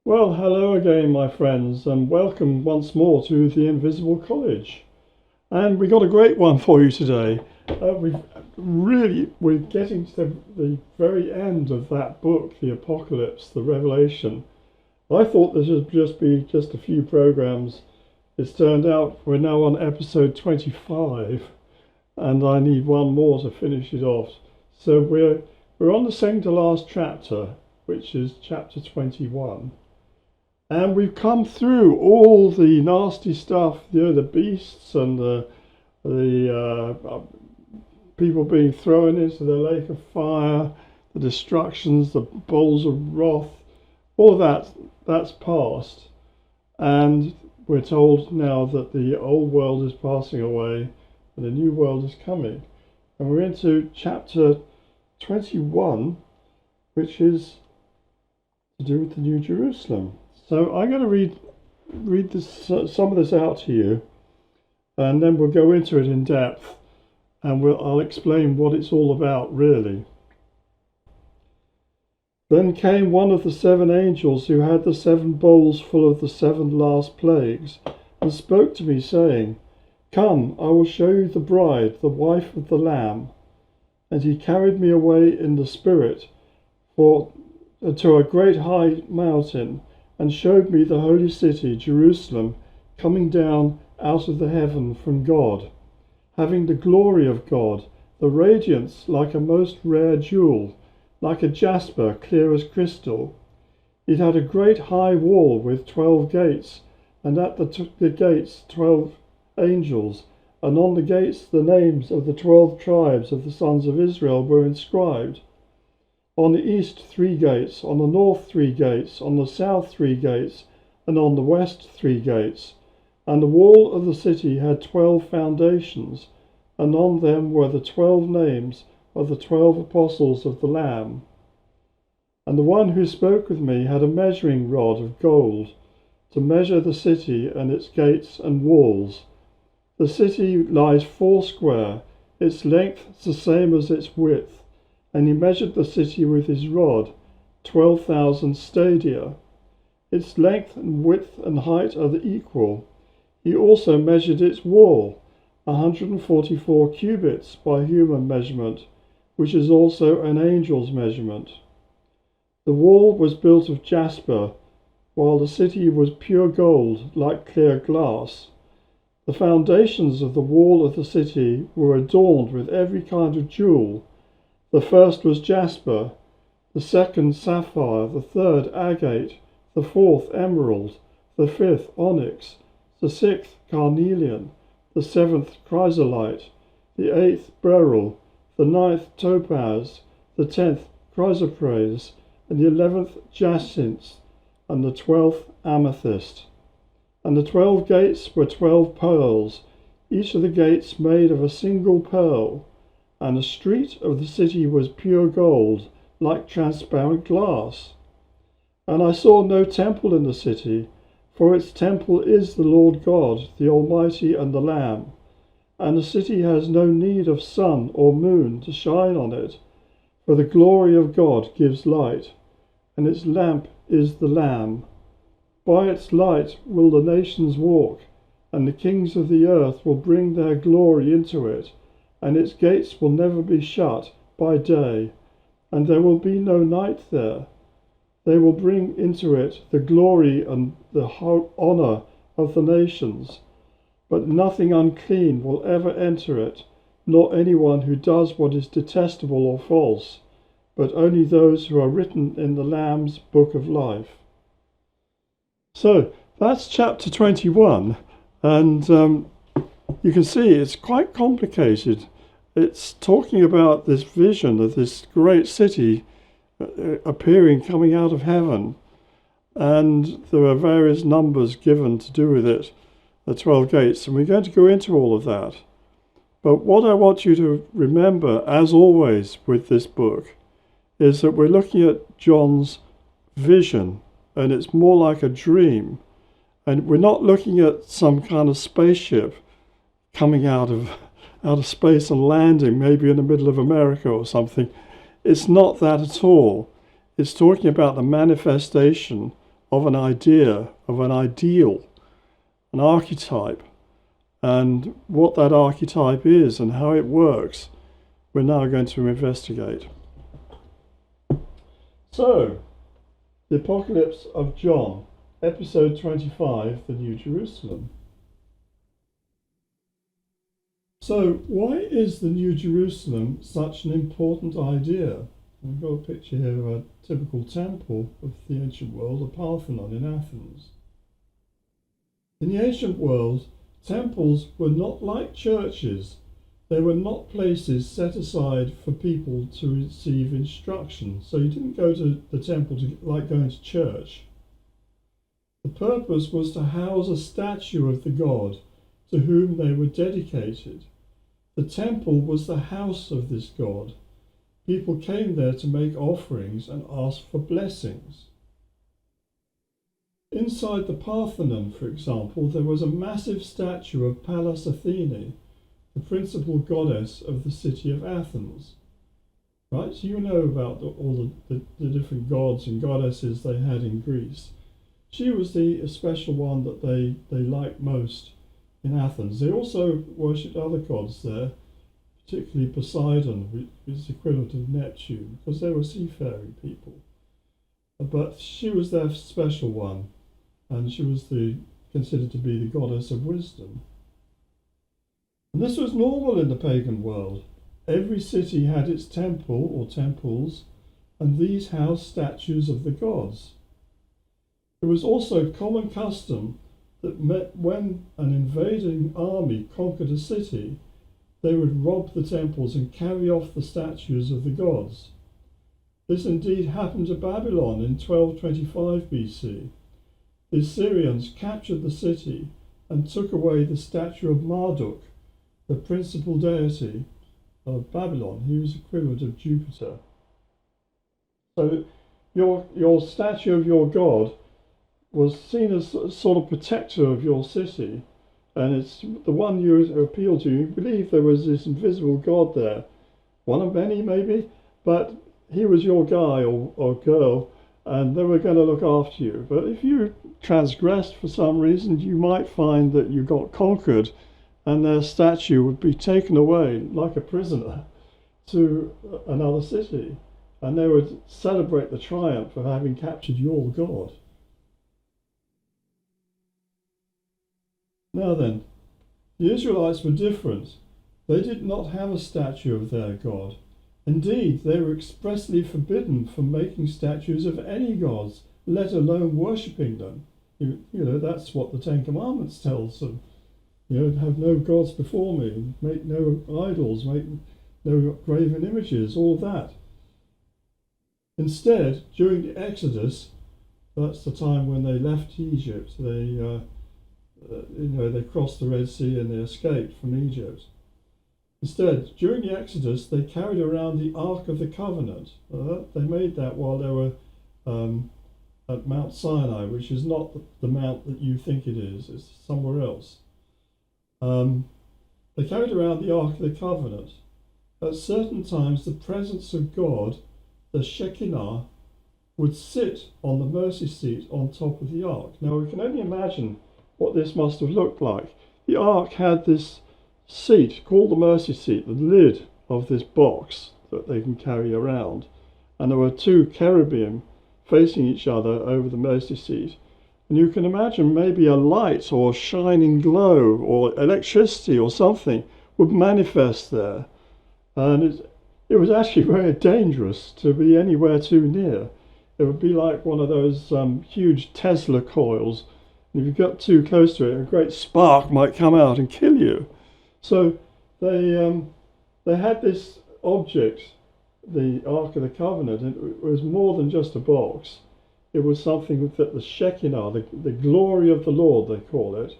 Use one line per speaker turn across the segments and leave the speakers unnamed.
Well, hello again, my friends, and welcome once more to the Invisible College. And we got a great one for you today. We're getting to the very end of that book, the Apocalypse, the Revelation. I thought this would just be just a few programs. It's turned out we're now on episode 25, and I need one more to finish it off. So we're on the second to last chapter, which is chapter 21. And we've come through all the nasty stuff, the beasts and the people being thrown into the lake of fire, the destructions, the bowls of wrath, all of that's past. And we're told now that the old world is passing away and the new world is coming. And we're into chapter 21, which is to do with the New Jerusalem. So I'm going to read some of this out to you, and then we'll go into it in depth, and I'll explain what it's all about, really. Then came one of the seven angels who had the seven bowls full of the seven last plagues, and spoke to me, saying, "Come, I will show you the bride, the wife of the Lamb." And he carried me away in the Spirit to a great high mountain, and showed me the holy city, Jerusalem, coming down out of the heaven from God, having the glory of God, the radiance like a most rare jewel, like a jasper, clear as crystal. It had a great high wall with 12 gates, and at the gates 12 angels, and on the gates the names of the 12 tribes of the sons of Israel were inscribed. On the east 3 gates, on the north 3 gates, on the south 3 gates, and on the west 3 gates. And the wall of the city had 12 foundations, and on them were the 12 names of the 12 apostles of the Lamb. And the one who spoke with me had a measuring rod of gold, to measure the city and its gates and walls. The city lies 4 square, its length the same as its width. And he measured the city with his rod, 12,000 stadia. Its length and width and height are equal. He also measured its wall, 144 cubits by human measurement, which is also an angel's measurement. The wall was built of jasper, while the city was pure gold, like clear glass. The foundations of the wall of the city were adorned with every kind of jewel. The first was jasper, the second sapphire, the third agate, the fourth emerald, the fifth onyx, the sixth carnelian, the seventh chrysolite, the eighth beryl, the ninth topaz, the 10th chrysoprase, and the 11th jacinth, and the 12th amethyst. And the 12 gates were 12 pearls, each of the gates made of a single pearl. And the street of the city was pure gold, like transparent glass. And I saw no temple in the city, for its temple is the Lord God, the Almighty, and the Lamb. And the city has no need of sun or moon to shine on it, for the glory of God gives light, and its lamp is the Lamb. By its light will the nations walk, and the kings of the earth will bring their glory into it. And its gates will never be shut by day, and there will be no night there. They will bring into it the glory and the honour of the nations, but nothing unclean will ever enter it, nor anyone who does what is detestable or false, but only those who are written in the Lamb's book of life. So that's chapter 21, and you can see it's quite complicated. It's talking about this vision of this great city appearing, coming out of heaven. And there are various numbers given to do with it, the 12 gates. And we're going to go into all of that. But what I want you to remember, as always with this book, is that we're looking at John's vision. And it's more like a dream. And we're not looking at some kind of spaceship coming out of space and landing, maybe in the middle of America or something. It's not that at all. It's talking about the manifestation of an idea, of an ideal, an archetype, and what that archetype is and how it works, we're now going to investigate. So, the Apocalypse of John, episode 25, the New Jerusalem. So, why is the New Jerusalem such an important idea? I've got a picture here of a typical temple of the ancient world, a Parthenon in Athens. In the ancient world, temples were not like churches. They were not places set aside for people to receive instruction. So you didn't go to the temple like going to church. The purpose was to house a statue of the god to whom they were dedicated. The temple was the house of this god. People came there to make offerings and ask for blessings. Inside the Parthenon, for example, there was a massive statue of Pallas Athene, the principal goddess of the city of Athens. Right, so you know about all the different gods and goddesses they had in Greece. She was the special one that they liked most in Athens. They also worshipped other gods there, particularly Poseidon, which is equivalent of Neptune, because they were seafaring people. But she was their special one, and she was considered to be the goddess of wisdom. And this was normal in the pagan world. Every city had its temple or temples, and these housed statues of the gods. It was also common custom that when an invading army conquered a city, they would rob the temples and carry off the statues of the gods. This indeed happened to Babylon in 1225 BC. The Assyrians captured the city and took away the statue of Marduk, the principal deity of Babylon. He was equivalent of Jupiter. So your statue of your god was seen as a sort of protector of your city, and it's the one you appeal to. You believe there was this invisible god there, one of many maybe, but he was your guy or girl, and they were going to look after you. But if you transgressed for some reason, you might find that you got conquered and their statue would be taken away like a prisoner to another city, and they would celebrate the triumph of having captured your god. Now then, the Israelites were different. They did not have a statue of their god. Indeed, they were expressly forbidden from making statues of any gods, let alone worshipping them. You know, that's what the Ten Commandments tells them. You know, have no gods before me, make no idols, make no graven images, all of that. Instead, during the Exodus, that's the time when they left Egypt, they crossed the Red Sea and they escaped from Egypt. Instead, during the Exodus, they carried around the Ark of the Covenant. They made that while they were at Mount Sinai, which is not the mount that you think it is, it's somewhere else. They carried around the Ark of the Covenant. At certain times, the presence of God, the Shekinah, would sit on the mercy seat on top of the Ark. Now, we can only imagine what this must have looked like. The Ark had this seat called the mercy seat, the lid of this box that they can carry around. And there were two cherubim facing each other over the mercy seat. And you can imagine maybe a light or shining glow or electricity or something would manifest there. And it was actually very dangerous to be anywhere too near. It would be like one of those huge Tesla coils. And if you got too close to it, a great spark might come out and kill you. So they had this object, the Ark of the Covenant, and it was more than just a box. It was something that the Shekinah, the glory of the Lord, they call it,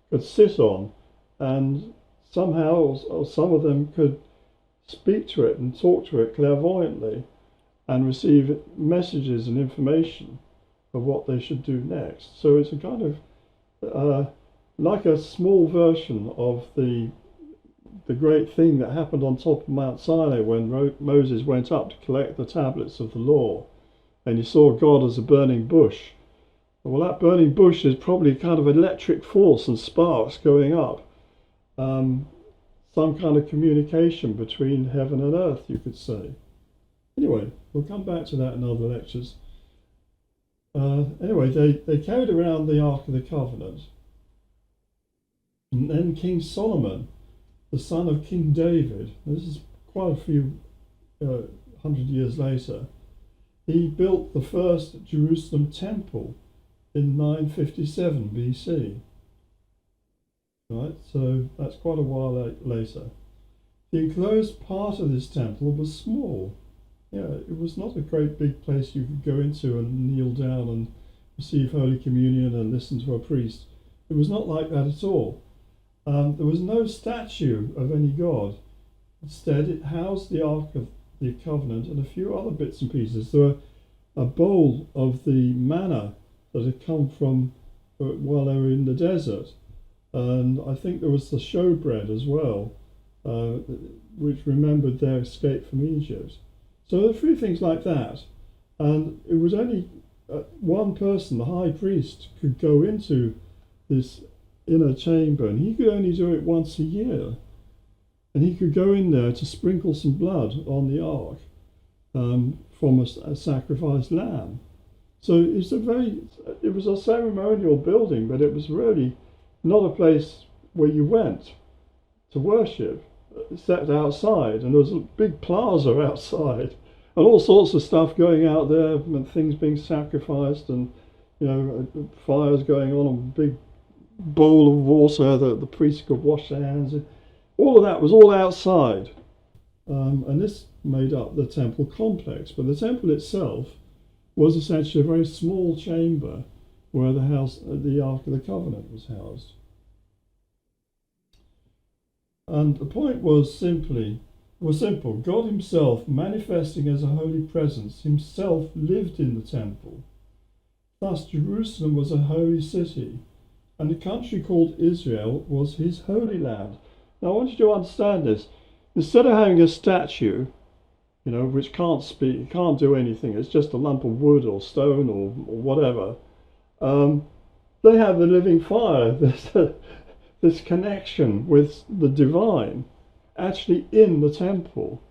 could sit on, and somehow, or some of them could speak to it and talk to it clairvoyantly and receive messages and information of what they should do next. So it's a kind of like a small version of the great thing that happened on top of Mount Sinai when Moses went up to collect the tablets of the law, and he saw God as a burning bush. Well, that burning bush is probably kind of electric force and sparks going up. Um, some kind of communication between heaven and earth, you could say. Anyway, we'll come back to that in other lectures. Anyway, they carried around the Ark of the Covenant. And then King Solomon, the son of King David, this is quite a few 100 years later, he built the first Jerusalem temple in 957 BC. Right, so that's quite a while later. The enclosed part of this temple was small. Yeah, it was not a great big place you could go into and kneel down and receive Holy Communion and listen to a priest. It was not like that at all. There was no statue of any god. Instead, it housed the Ark of the Covenant and a few other bits and pieces. There were a bowl of the manna that had come from while they were in the desert. And I think there was the showbread as well, which remembered their escape from Egypt. So there were a few things like that. And it was only one person, the high priest, could go into this inner chamber, and he could only do it once a year. And he could go in there to sprinkle some blood on the ark from a sacrificed lamb. So it was a ceremonial building, but it was really not a place where you went to worship. It sat outside, and there was a big plaza outside, and all sorts of stuff going out there, and things being sacrificed, and fires going on, a big bowl of water that the priest could wash their hands in. All of that was all outside, and this made up the temple complex. But the temple itself was essentially a very small chamber where the Ark of the Covenant was housed. And the point was simple. God himself, manifesting as a holy presence, himself lived in the temple. Thus Jerusalem was a holy city, and the country called Israel was his holy land. Now I want you to understand this. Instead of having a statue, which can't speak, can't do anything, it's just a lump of wood or stone or whatever, they have the living fire. There's this connection with the divine actually in the temple.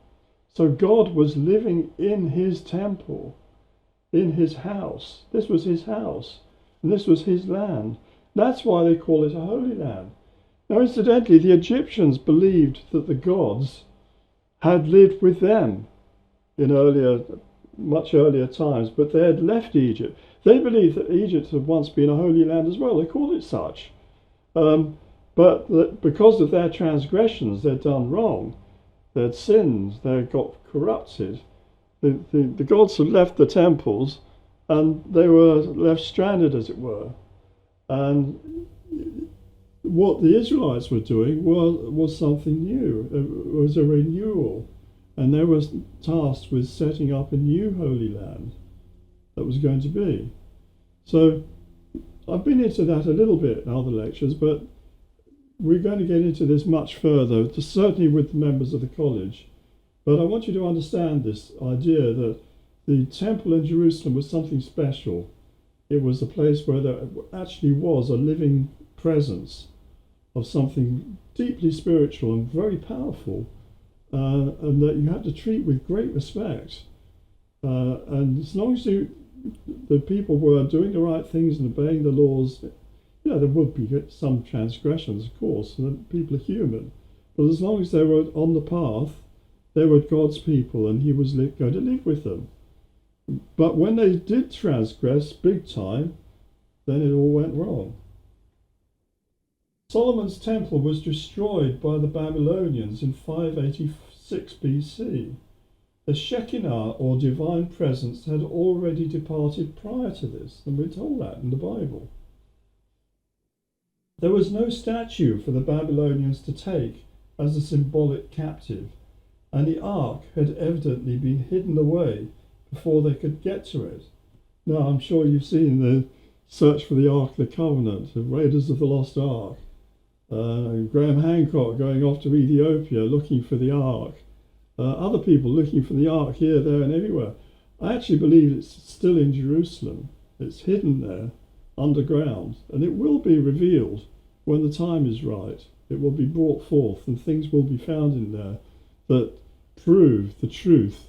So God was living in his temple, in his house. This was his house, and this was his land. That's why they call it a holy land. Now, incidentally, the Egyptians believed that the gods had lived with them in much earlier times, but they had left Egypt. They believed that Egypt had once been a holy land as well. They called it such. But because of their transgressions, they'd done wrong, they'd sinned, they got corrupted. The gods had left the temples, and they were left stranded, as it were. And what the Israelites were doing was something new. It was a renewal. And they were tasked with setting up a new holy land that was going to be. So I've been into that a little bit in other lectures, but we're going to get into this much further, certainly with the members of the college. But I want you to understand this idea that the temple in Jerusalem was something special. It was a place where there actually was a living presence of something deeply spiritual and very powerful, and that you had to treat with great respect. And as long as the people were doing the right things and obeying the laws, there would be some transgressions, of course, and people are human. But as long as they were on the path, they were God's people, and he was going to live with them. But when they did transgress big time, then it all went wrong. Solomon's temple was destroyed by the Babylonians in 586 BC. The Shekinah, or divine presence, had already departed prior to this, and we're told that in the Bible. There was no statue for the Babylonians to take as a symbolic captive, and the ark had evidently been hidden away before they could get to it. Now, I'm sure you've seen the search for the Ark of the Covenant, the Raiders of the Lost Ark, Graham Hancock going off to Ethiopia looking for the Ark, other people looking for the Ark here, there and everywhere. I actually believe it's still in Jerusalem. It's hidden there, underground, and it will be revealed when the time is right. It will be brought forth, and things will be found in there that prove the truth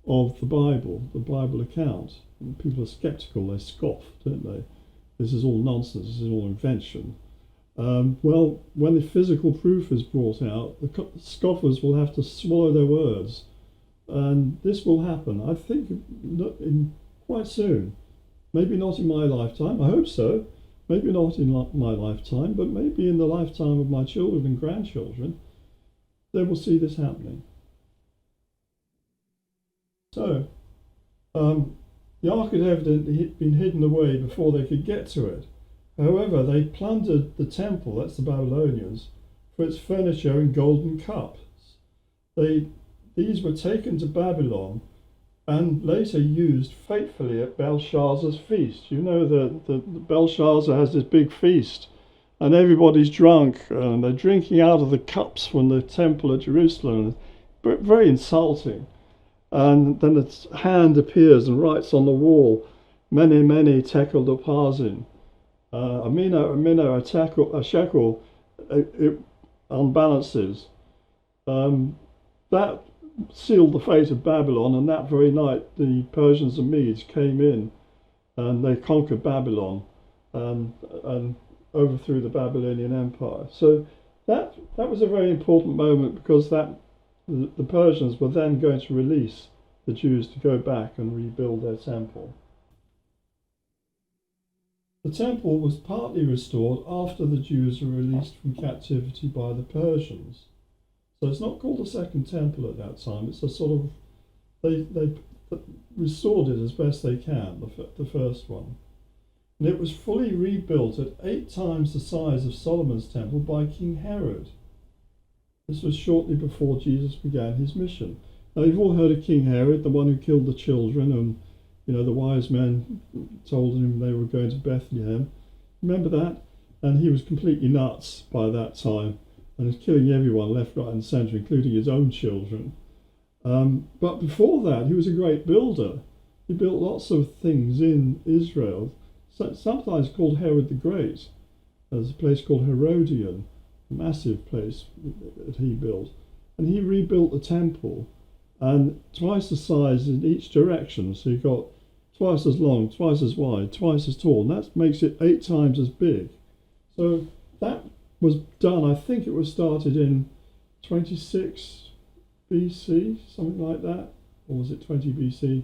of the Bible account. And people are skeptical, they scoff, don't they? This is all nonsense, this is all invention. Well, when the physical proof is brought out, the scoffers will have to swallow their words. And this will happen, I think, in quite soon. Maybe not in my lifetime, I hope so. Maybe not in my lifetime, but maybe in the lifetime of my children and grandchildren, they will see this happening. So, the ark had evidently been hidden away before they could get to it. However, they plundered the temple, that's the Babylonians, for its furniture and golden cups. These were taken to Babylon and later used faithfully at Belshazzar's feast. You know that Belshazzar has this big feast, and everybody's drunk, and they're drinking out of the cups from the temple at Jerusalem. Very insulting. And then a hand appears and writes on the wall, "Mene, mene, tekel upharsin." A mina, a shekel, it unbalances. That sealed the fate of Babylon, and that very night the Persians and Medes came in and they conquered Babylon and overthrew the Babylonian Empire. So that was a very important moment, because the Persians were then going to release the Jews to go back and rebuild their temple. The temple was partly restored after the Jews were released from captivity by the Persians. So it's not called a second temple at that time. It's a sort of, they restored it as best they can, the first one. And it was fully rebuilt at 8 times the size of Solomon's temple by King Herod. This was shortly before Jesus began his mission. Now, you've all heard of King Herod, the one who killed the children, and the wise men told him they were going to Bethlehem. Remember that? And he was completely nuts by that time, and was killing everyone left, right and centre, including his own children. But before that, he was a great builder. He built lots of things in Israel, sometimes called Herod the Great. There's a place called Herodion, a massive place that he built. And he rebuilt the temple, and twice the size in each direction. So you've got twice as long, twice as wide, twice as tall, and that makes it 8 times as big. So that was done, I think it was started in 26 BC, something like that, or was it 20 BC?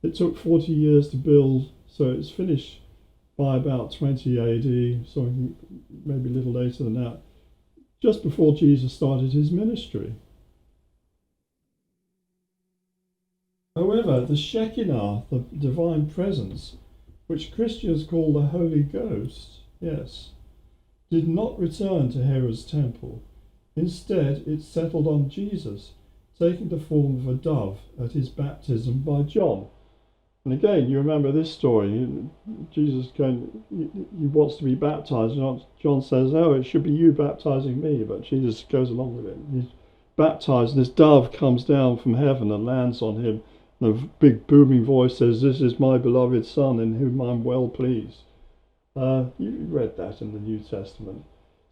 It took 40 years to build, so it's finished by about 20 AD, something maybe a little later than that, just before Jesus started his ministry. However, the Shekinah, the divine presence, which Christians call the Holy Ghost, did not return to Herod's temple. Instead, it settled on Jesus, taking the form of a dove at his baptism by John. And again, you remember this story. Jesus he wants to be baptized. John says, "Oh, it should be you baptizing me," but Jesus goes along with it. He's baptized, and this dove comes down from heaven and lands on him. And a big booming voice says, "This is my beloved Son, in whom I'm well pleased." You read that in the New Testament.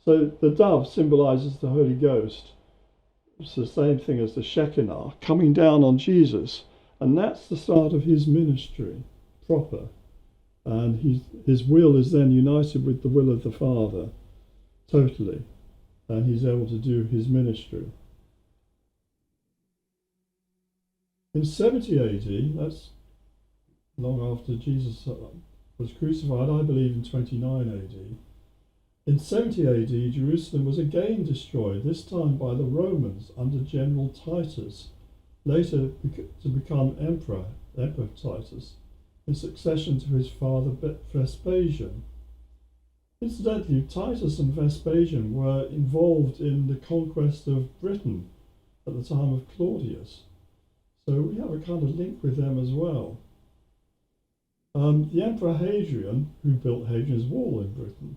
So the dove symbolizes the Holy Ghost. It's the same thing as the Shekinah coming down on Jesus. And that's the start of his ministry proper. And his will is then united with the will of the Father totally. And he's able to do his ministry. In 70 AD, that's long after Jesus was crucified, I believe in 29 AD. In 70 AD, Jerusalem was again destroyed, this time by the Romans under General Titus, later to become Emperor Titus, in succession to his father Vespasian. Incidentally, Titus and Vespasian were involved in the conquest of Britain at the time of Claudius. So we have a kind of link with them as well. The Emperor Hadrian, who built Hadrian's Wall in Britain,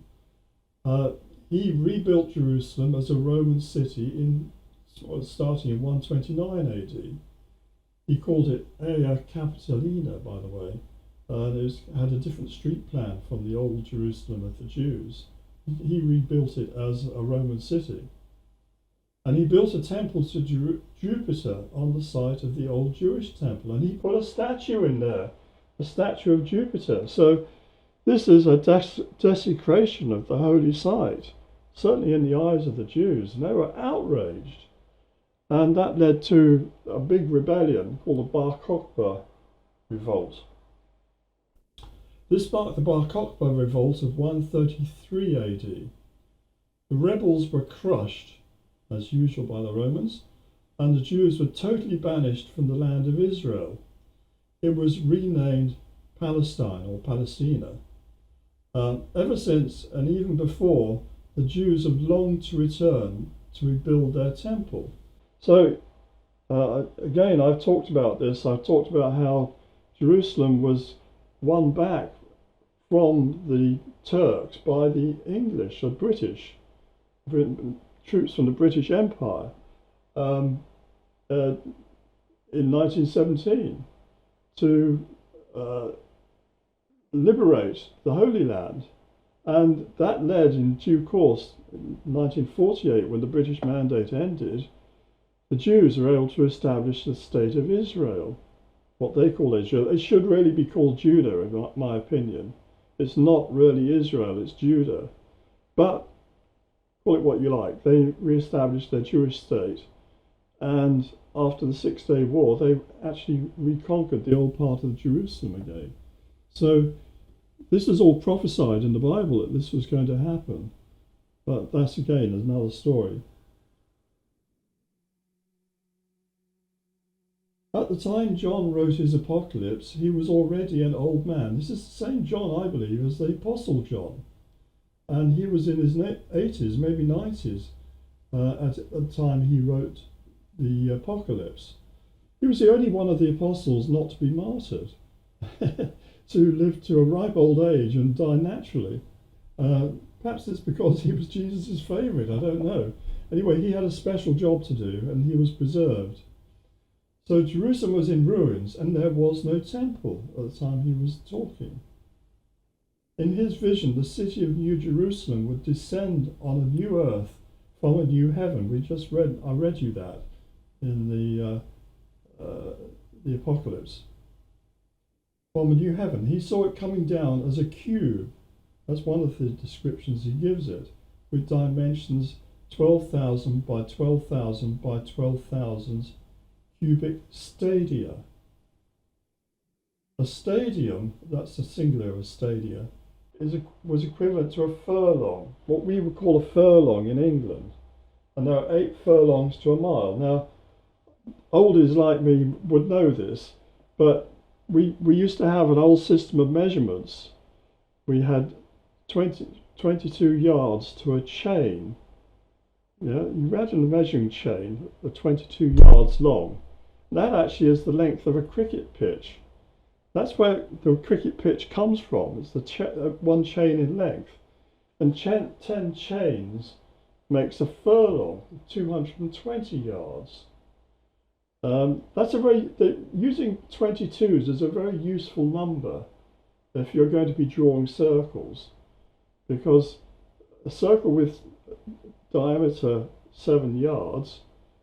he rebuilt Jerusalem as a Roman city starting in 129 AD. He called it Ea Capitolina, by the way, and had a different street plan from the old Jerusalem of the Jews. He rebuilt it as a Roman city. And he built a temple to Jupiter on the site of the old Jewish temple, and he put a statue in there, a statue of Jupiter. So this is a desecration of the holy site, certainly in the eyes of the Jews, and they were outraged. And that led to a big rebellion called the Bar Kokhba revolt. This sparked the Bar Kokhba revolt of 133 AD. The rebels were crushed, as usual, by the Romans, and the Jews were totally banished from the land of Israel. It was renamed Palestine or Palestina. Ever since, and even before, the Jews have longed to return to rebuild their temple. So, again, I've talked about this. I've talked about how Jerusalem was won back from the Turks by the English or British, troops from the British Empire in 1917 to liberate the Holy Land. And that led, in due course, in 1948, when the British Mandate ended, the Jews were able to establish the state of Israel, what they call Israel. It should really be called Judah, in my opinion. It's not really Israel, it's Judah. But call it what you like. They re-established their Jewish state, and after the 6-Day War, they actually reconquered the old part of Jerusalem again. So this is all prophesied in the Bible that this was going to happen. But that's, again, another story. At the time John wrote his Apocalypse, he was already an old man. This is the same John, I believe, as the Apostle John. And he was in his 80s, maybe 90s, at the time he wrote the Apocalypse. He was the only one of the apostles not to be martyred, to live to a ripe old age and die naturally. Perhaps it's because he was Jesus' favourite, I don't know. Anyway, he had a special job to do, and he was preserved. So Jerusalem was in ruins, and there was no temple at the time he was talking. In his vision, the city of New Jerusalem would descend on a new earth from a new heaven. I read you that in the Apocalypse. From a new heaven. He saw it coming down as a cube. That's one of the descriptions he gives it, with dimensions 12,000 by 12,000 by 12,000 cubic stadia. A stadium, that's the singular of stadia, was equivalent to a furlong, what we would call a furlong in England. And there are 8 furlongs to a mile. Now, oldies like me would know this, but we used to have an old system of measurements. We had 22 yards to a chain. Yeah, you imagine a measuring chain of 22 yards long. That actually is the length of a cricket pitch. That's where the cricket pitch comes from. It's the one chain in length. And 10 chains makes a furlong, 220 yards. Using 22s is a very useful number if you're going to be drawing circles, because a circle with diameter 7 yards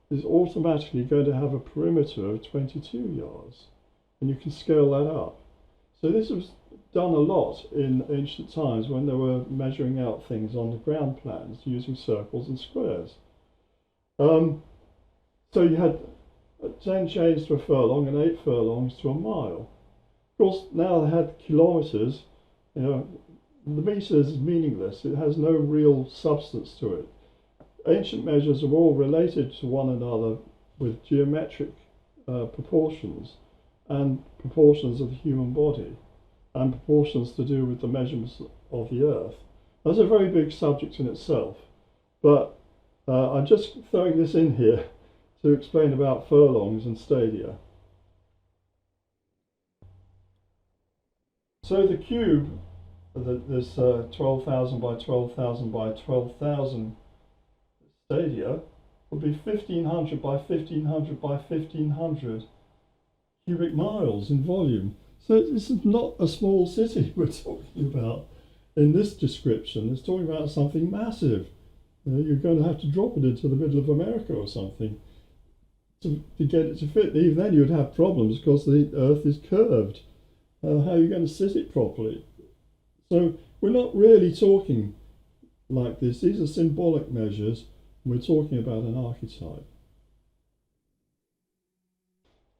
is automatically going to have a perimeter of 22 yards, and you can scale that up. So this was done a lot in ancient times when they were measuring out things on the ground plans using circles and squares. So you had 10 chains to a furlong and 8 furlongs to a mile. Of course, now they had kilometres. The metre is meaningless. It has no real substance to it. Ancient measures are all related to one another with geometric proportions and proportions of the human body and proportions to do with the measurements of the earth. That's a very big subject in itself, but I'm just throwing this in here to explain about furlongs and stadia. So the cube, this 12,000 by 12,000 by 12,000 stadia, would be 1,500 by 1,500 by 1,500 cubic miles in volume. So this is not a small city we're talking about in this description. It's talking about something massive. You're going to have to drop it into the middle of America or something to get it to fit. Even then you'd have problems because the Earth is curved. How are you going to sit it properly? So we're not really talking like this. These are symbolic measures. We're talking about an archetype.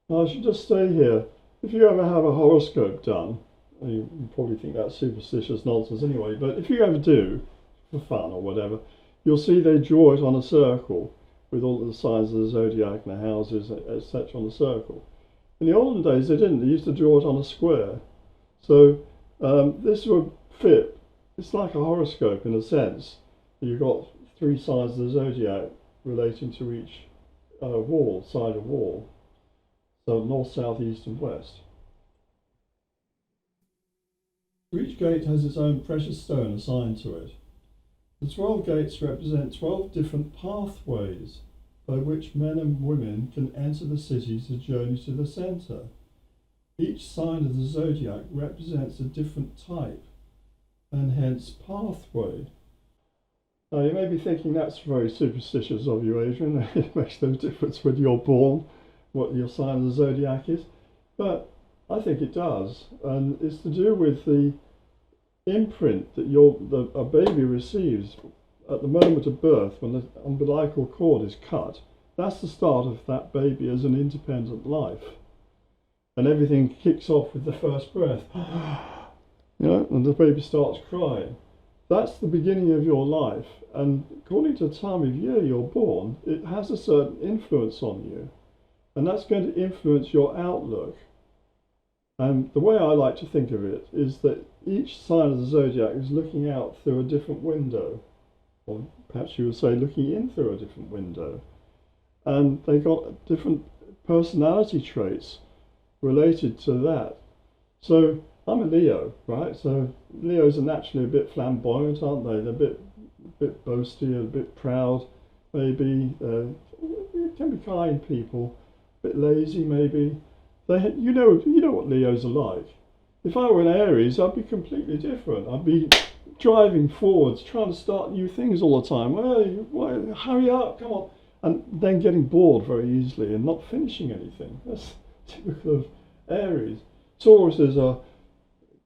Now I should just say here, if you ever have a horoscope done, you probably think that's superstitious nonsense anyway, but if you ever do, for fun or whatever, you'll see they draw it on a circle with all the signs of the zodiac and the houses, etc. on the circle. In the olden days they didn't, they used to draw it on a square. So this would fit. It's like a horoscope in a sense. You've got three sides of the zodiac relating to each side of wall. So north, south, east and west. Each gate has its own precious stone assigned to it. The 12 gates represent 12 different pathways by which men and women can enter the city to journey to the centre. Each sign of the zodiac represents a different type and hence pathway. Now you may be thinking that's very superstitious of you, Adrian. It makes no difference when you're born what your sign of the zodiac is, but I think it does, and it's to do with the imprint that a baby receives at the moment of birth when the umbilical cord is cut. That's the start of that baby as an independent life, and everything kicks off with the first breath. And the baby starts crying. That's the beginning of your life, and according to the time of year you're born, it has a certain influence on you. And that's going to influence your outlook. And the way I like to think of it is that each sign of the zodiac is looking out through a different window, or perhaps you would say looking in through a different window. And they got different personality traits related to that. So I'm a Leo, right? So Leos are naturally a bit flamboyant, aren't they? They're a bit boasty, a bit proud, maybe. Can be kind people. Bit lazy maybe. You know what Leos are like. If I were an Aries, I'd be completely different. I'd be driving forwards, trying to start new things all the time. Well, hurry up, come on. And then getting bored very easily and not finishing anything. That's typical of Aries. Tauruses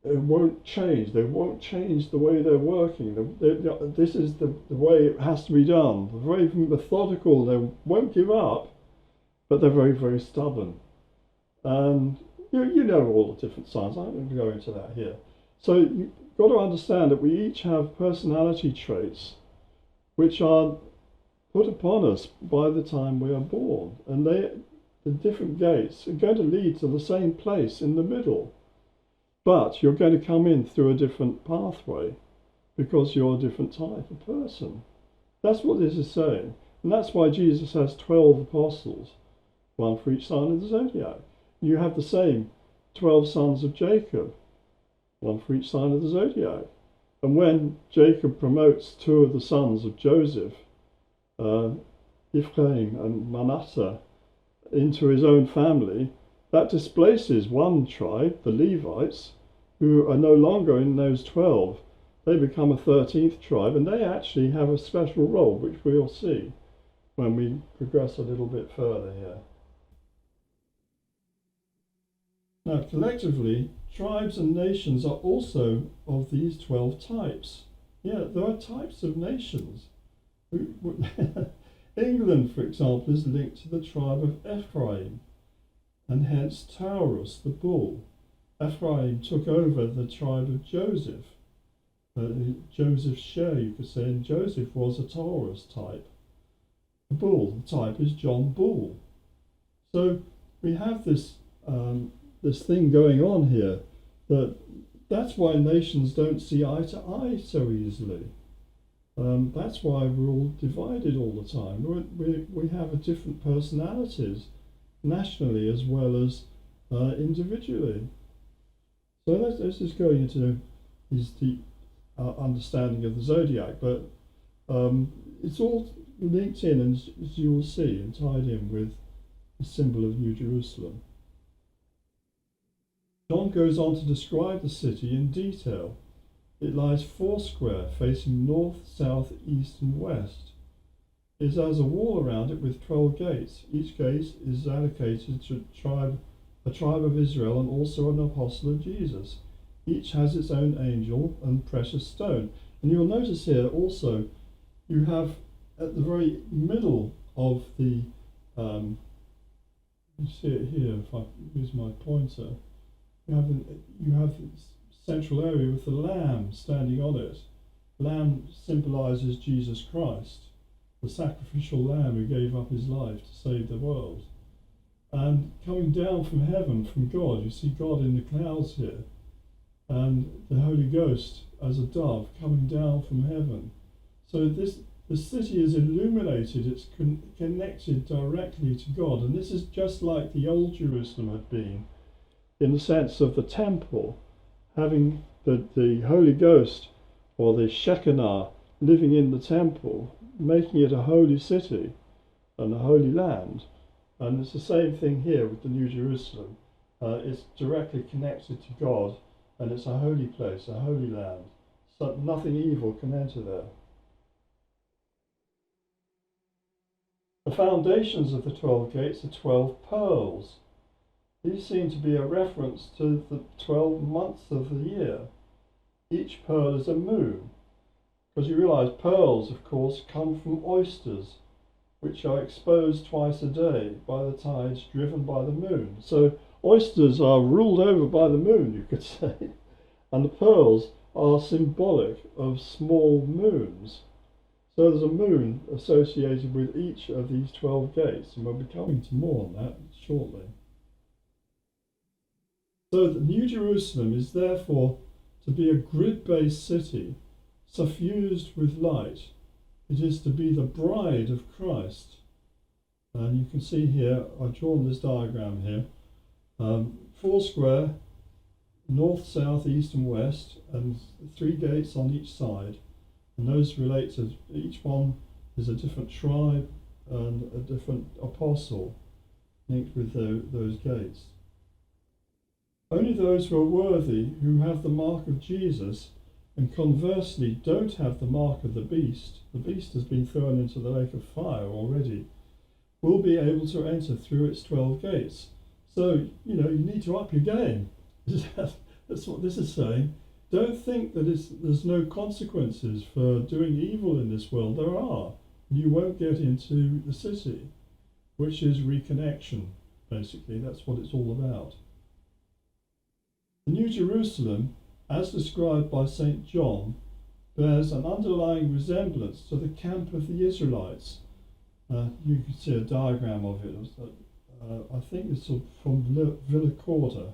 won't change. They won't change the way they're working. This is the way it has to be done. They're very methodical. They won't give up. But they're very, very stubborn. And you know all the different signs. I'm not going to go into that here. So you've got to understand that we each have personality traits which are put upon us by the time we are born. And the different gates are going to lead to the same place in the middle. But you're going to come in through a different pathway because you're a different type of person. That's what this is saying. And that's why Jesus has 12 apostles. One for each sign of the zodiac. You have the same 12 sons of Jacob, one for each sign of the zodiac. And when Jacob promotes two of the sons of Joseph, Ephraim and Manasseh, into his own family, that displaces one tribe, the Levites, who are no longer in those 12. They become a 13th tribe, and they actually have a special role, which we'll see when we progress a little bit further here. Now, collectively, tribes and nations are also of these 12 types. Yeah, there are types of nations. England, for example, is linked to the tribe of Ephraim, and hence Taurus, the bull. Ephraim took over the tribe of Joseph. Joseph's share, you could say, and Joseph was a Taurus type. The bull, the type is John Bull. So we have this thing going on here, that's why nations don't see eye to eye so easily. That's why we're all divided all the time. We have different personalities, nationally as well as individually. So let's just go into his deep understanding of the zodiac, but it's all linked in, and as you will see, and tied in with the symbol of New Jerusalem. John goes on to describe the city in detail. It lies foursquare, facing north, south, east, and west. It has a wall around it with 12 gates. Each gate is allocated to a tribe of Israel, and also an apostle of Jesus. Each has its own angel and precious stone. And you'll notice here also, you have at the very middle of the, you see it here if I use my pointer, you have this central area with the lamb standing on it. Lamb symbolises Jesus Christ, the sacrificial lamb who gave up his life to save the world. And coming down from heaven, from God, you see God in the clouds here, and the Holy Ghost as a dove coming down from heaven. So the city is illuminated, it's connected directly to God, and this is just like the old Jerusalem had been, in the sense of the temple having the Holy Ghost, or the Shekinah, living in the temple, making it a holy city and a holy land. And it's the same thing here with the New Jerusalem. It's directly connected to God, and it's a holy place, a holy land. So nothing evil can enter there. The foundations of the 12 gates are 12 pearls. These seem to be a reference to the 12 months of the year. Each pearl is a moon, because you realise pearls, of course, come from oysters, which are exposed twice a day by the tides driven by the moon. So oysters are ruled over by the moon, you could say, and the pearls are symbolic of small moons. So there's a moon associated with each of these 12 gates, and we'll be coming to more on that shortly. So the New Jerusalem is therefore to be a grid-based city, suffused with light. It is to be the bride of Christ. And you can see here, I've drawn this diagram here, foursquare, north, south, east and west, and 3 gates on each side. And those relate to, each one is a different tribe and a different apostle linked with those gates. Only those who are worthy, who have the mark of Jesus, and conversely don't have the mark of the beast has been thrown into the lake of fire already, will be able to enter through its 12 gates. So, you need to up your game. That's what this is saying. Don't think that there's no consequences for doing evil in this world. There are. You won't get into the city, which is reconnection, basically. That's what it's all about. The New Jerusalem, as described by St. John, bears an underlying resemblance to the camp of the Israelites. You can see a diagram of it. I think it's from Villa Corta.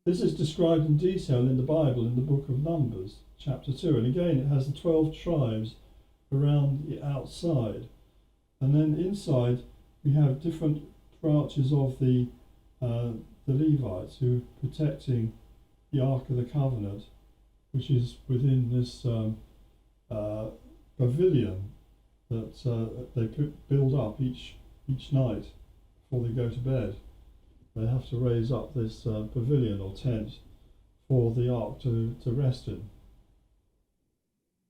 This is described in detail in the Bible in the book of Numbers, chapter 2. And again, it has the 12 tribes around the outside. And then inside, we have different branches of the Levites who are protecting the Ark of the Covenant, which is within this pavilion that they build up each night before they go to bed. They have to raise up this pavilion or tent for the Ark to rest in.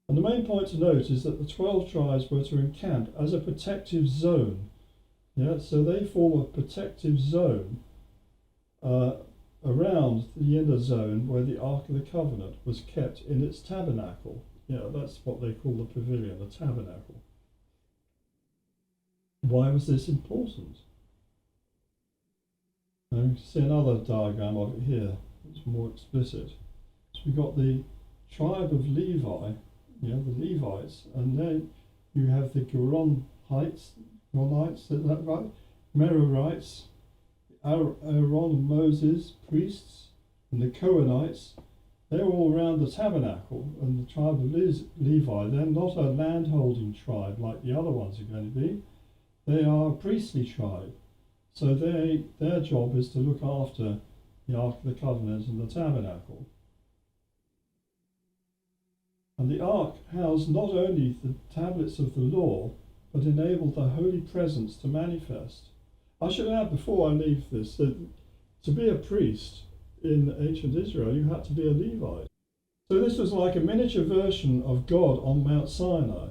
And the main point to note is that the 12 tribes were to encamp as a protective zone. Yeah, so they form a protective zone around the inner zone where the Ark of the Covenant was kept in its tabernacle. Yeah, that's what they call the pavilion, the tabernacle. Why was this important? Now you can see another diagram of it here. It's more explicit. So we've got the tribe of Levi, the Levites, and then you have the Geronites, is that right? Merarites, Aaron and Moses, priests, and the Cohenites. They're all around the tabernacle, and the tribe of Levi, they're not a land-holding tribe like the other ones are going to be. They are a priestly tribe. So their job is to look after the Ark of the Covenant and the tabernacle. And the Ark housed not only the tablets of the law, but enabled the holy presence to manifest. I should add before I leave this that to be a priest in ancient Israel, you had to be a Levite. So this was like a miniature version of God on Mount Sinai.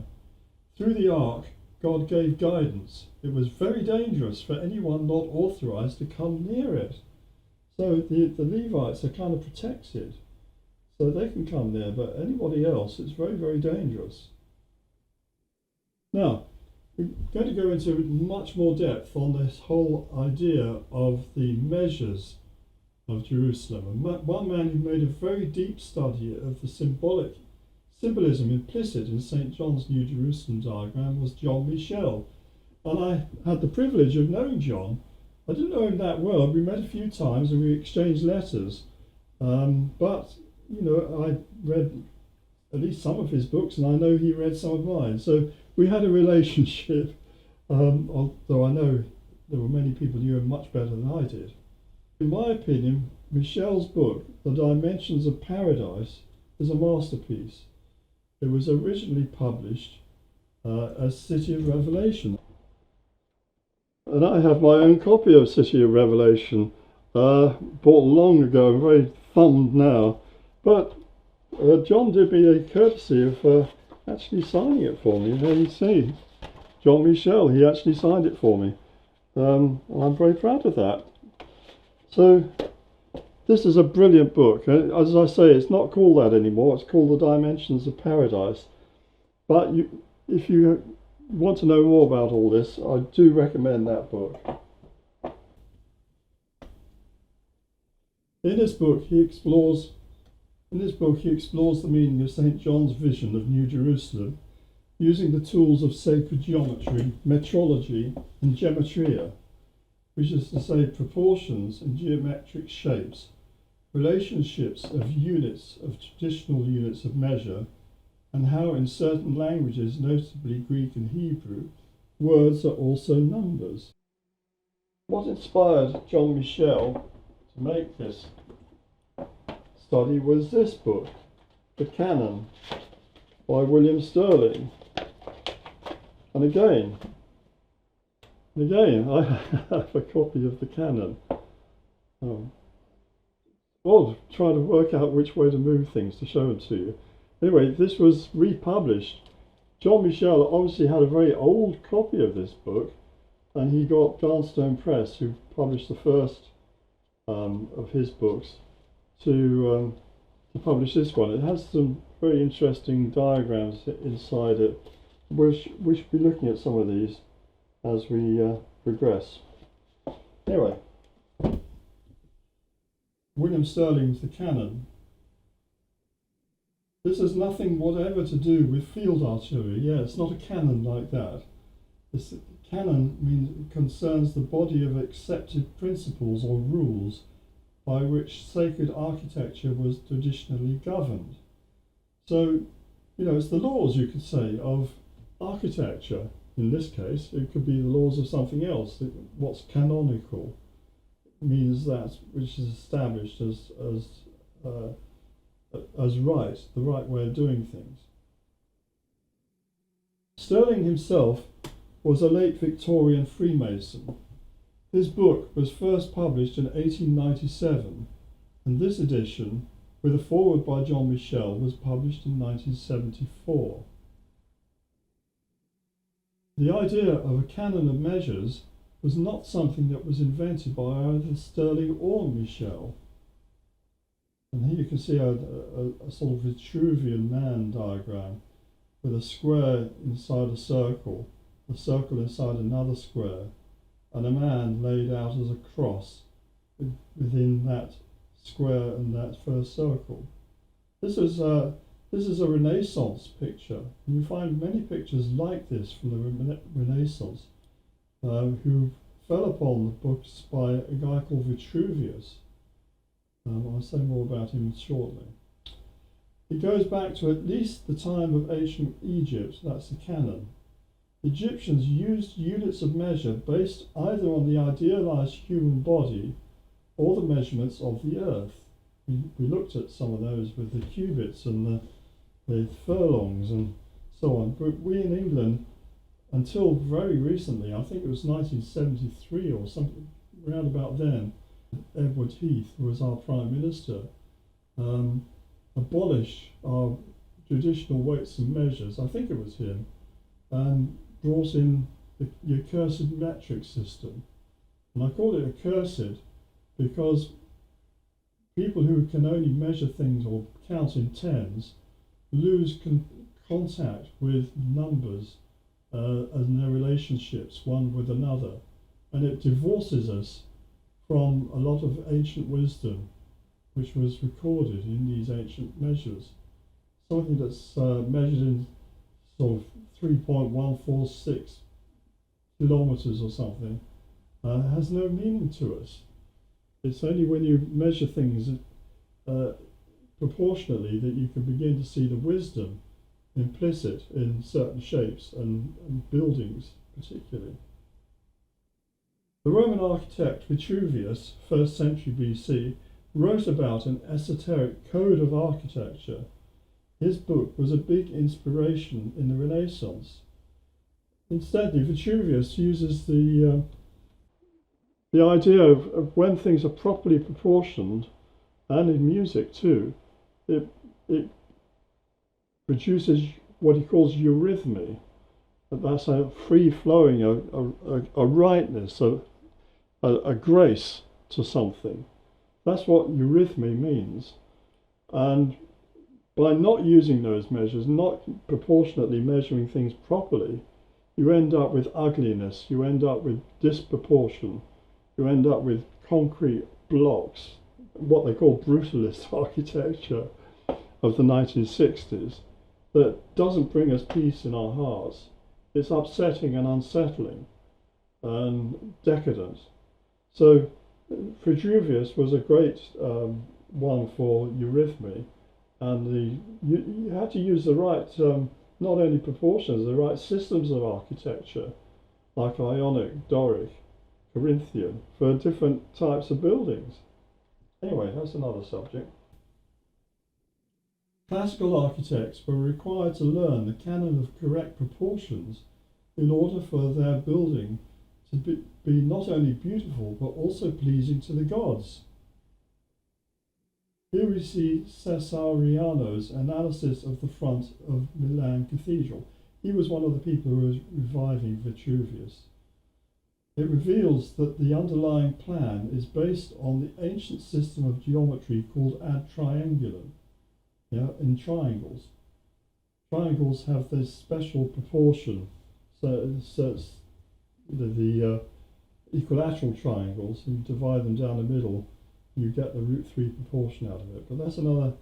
Through the ark, God gave guidance. It was very dangerous for anyone not authorized to come near it. So the Levites are kind of protected. So they can come there, but anybody else, it's very, very dangerous. Now, we're going to go into much more depth on this whole idea of the measures of Jerusalem. And one man who made a very deep study of the symbolism implicit in St. John's New Jerusalem diagram was John Michel. And I had the privilege of knowing John. I didn't know him that well. We met a few times and we exchanged letters. But, you know, I read at least some of his books and I know he read some of mine. So we had a relationship, although I know there were many people who knew him much better than I did. In my opinion, Michel's book, The Dimensions of Paradise, is a masterpiece. It was originally published as City of Revelation. And I have my own copy of City of Revelation, bought long ago, I'm very thumbed now. But John did me the courtesy of actually signing it for me. There you see, John Michel, he actually signed it for me. And I'm very proud of that. So this is a brilliant book. As I say, it's not called that anymore. It's called The Dimensions of Paradise. But if you want to know more about all this, I do recommend that book. In this book, he explores the meaning of St. John's vision of New Jerusalem using the tools of sacred geometry, metrology, and gematria, which is to say proportions and geometric shapes, relationships of units, of traditional units of measure, and how in certain languages, notably Greek and Hebrew, words are also numbers. What inspired John Michel to make this study was this book, The Canon, by William Sterling. And again, I have a copy of The Canon. Well, trying to work out which way to move things to show them to you. Anyway, this was republished. John Michel obviously had a very old copy of this book, and he got Garnstone Press, who published the first of his books, to publish this one. It has some very interesting diagrams inside it. We should be looking at some of these as we progress. Anyway, William Sterling's The Canon. This has nothing whatever to do with field artillery. Yeah, it's not a cannon like that. This canon concerns the body of accepted principles or rules by which sacred architecture was traditionally governed. So, you know, it's the laws, you could say, of architecture. In this case, it could be the laws of something else. What's canonical means that which is established as right, the right way of doing things. Sterling himself was a late Victorian Freemason. His book was first published in 1897, and this edition, with a foreword by John Michel, was published in 1974. The idea of a canon of measures was not something that was invented by either Sterling or Michel. And here you can see a sort of Vitruvian man diagram with a square inside a circle inside another square, and a man laid out as a cross within that square and that first circle. This is a Renaissance picture. You find many pictures like this from the Renaissance, who fell upon the books by a guy called Vitruvius. I'll say more about him shortly. It goes back to at least the time of ancient Egypt. That's the canon. Egyptians used units of measure based either on the idealized human body or the measurements of the earth. We looked at some of those with the cubits and the furlongs and so on. But we in England until very recently. I think it was 1973 or something, around about then. Edward Heath, who was our Prime Minister, abolished our traditional weights and measures. I think it was him, and brought in the accursed metric system. And I call it accursed because people who can only measure things or count in tens lose contact with numbers and their relationships one with another, and it divorces us from a lot of ancient wisdom which was recorded in these ancient measures. Something that's measured in sort of 3.146 kilometers or something has no meaning to us. It's only when you measure things proportionately that you can begin to see the wisdom implicit in certain shapes and buildings particularly. The Roman architect Vitruvius, 1st century BC, wrote about an esoteric code of architecture. His book was a big inspiration in the Renaissance. Instead, Vitruvius uses the idea of when things are properly proportioned, and in music too, it produces what he calls eurythmy. That's a free-flowing, a rightness, a grace to something. That's what eurythmy means. And by not using those measures, not proportionately measuring things properly, you end up with ugliness, you end up with disproportion, you end up with concrete blocks, what they call brutalist architecture of the 1960s, that doesn't bring us peace in our hearts. It's upsetting and unsettling and decadent. So Vitruvius was a great one for eurythmy, and you had to use the right, not only proportions, the right systems of architecture, like Ionic, Doric, Corinthian, for different types of buildings. Anyway, that's another subject. Classical architects were required to learn the canon of correct proportions in order for their building to be not only beautiful but also pleasing to the gods. Here we see Cesariano's analysis of the front of Milan Cathedral. He was one of the people who was reviving Vitruvius. It reveals that the underlying plan is based on the ancient system of geometry called ad triangulum, in triangles. Triangles have this special proportion, so it's the equilateral triangles, you divide them down the middle, you get the root 3 proportion out of it. But that's another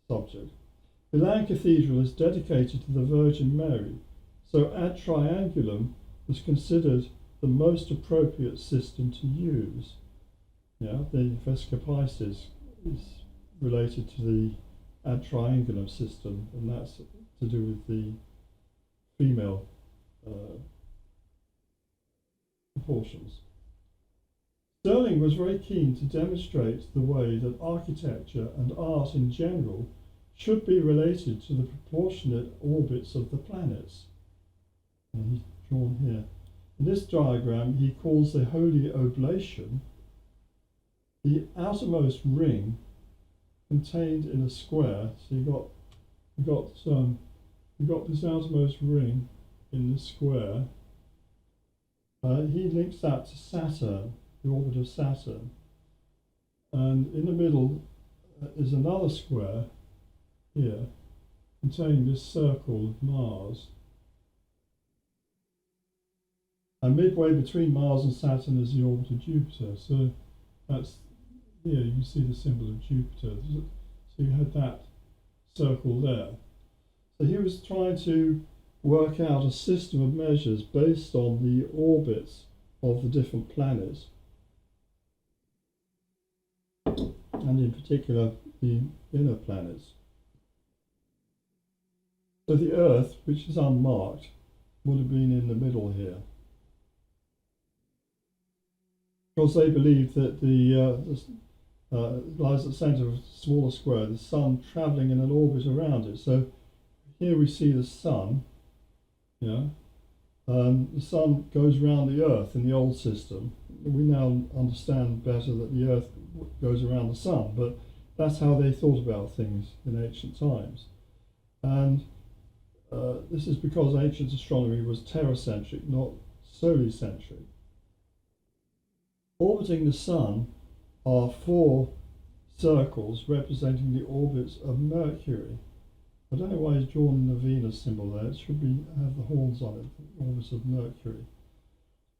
subject. Milan Cathedral is dedicated to the Virgin Mary, so ad triangulum was considered the most appropriate system to use. The Vescopices is related to the ad triangulum system, and that's to do with the female proportions. Stirling was very keen to demonstrate the way that architecture and art in general should be related to the proportionate orbits of the planets. And he's drawn here. In this diagram, he calls the Holy Oblation the outermost ring contained in a square. So you got this outermost ring in the square. He links that to Saturn, the orbit of Saturn, and in the middle is another square here containing this circle of Mars. And midway between Mars and Saturn is the orbit of Jupiter. So that's here, you can see the symbol of Jupiter. So you had that circle there. So he was trying to work out a system of measures based on the orbits of the different planets, and in particular the inner planets. So the Earth, which is unmarked, would have been in the middle here, because they believe that lies at the centre of a smaller square, the Sun travelling in an orbit around it. So here we see the Sun, Yeah, the sun goes around the Earth in the old system. We now understand better that the Earth goes around the sun, but that's how they thought about things in ancient times. And this is because ancient astronomy was terracentric, not solar-centric. Orbiting the sun are four circles representing the orbits of Mercury. I don't know why he's drawn the Venus symbol there. It should have the horns on it, the orbit of Mercury.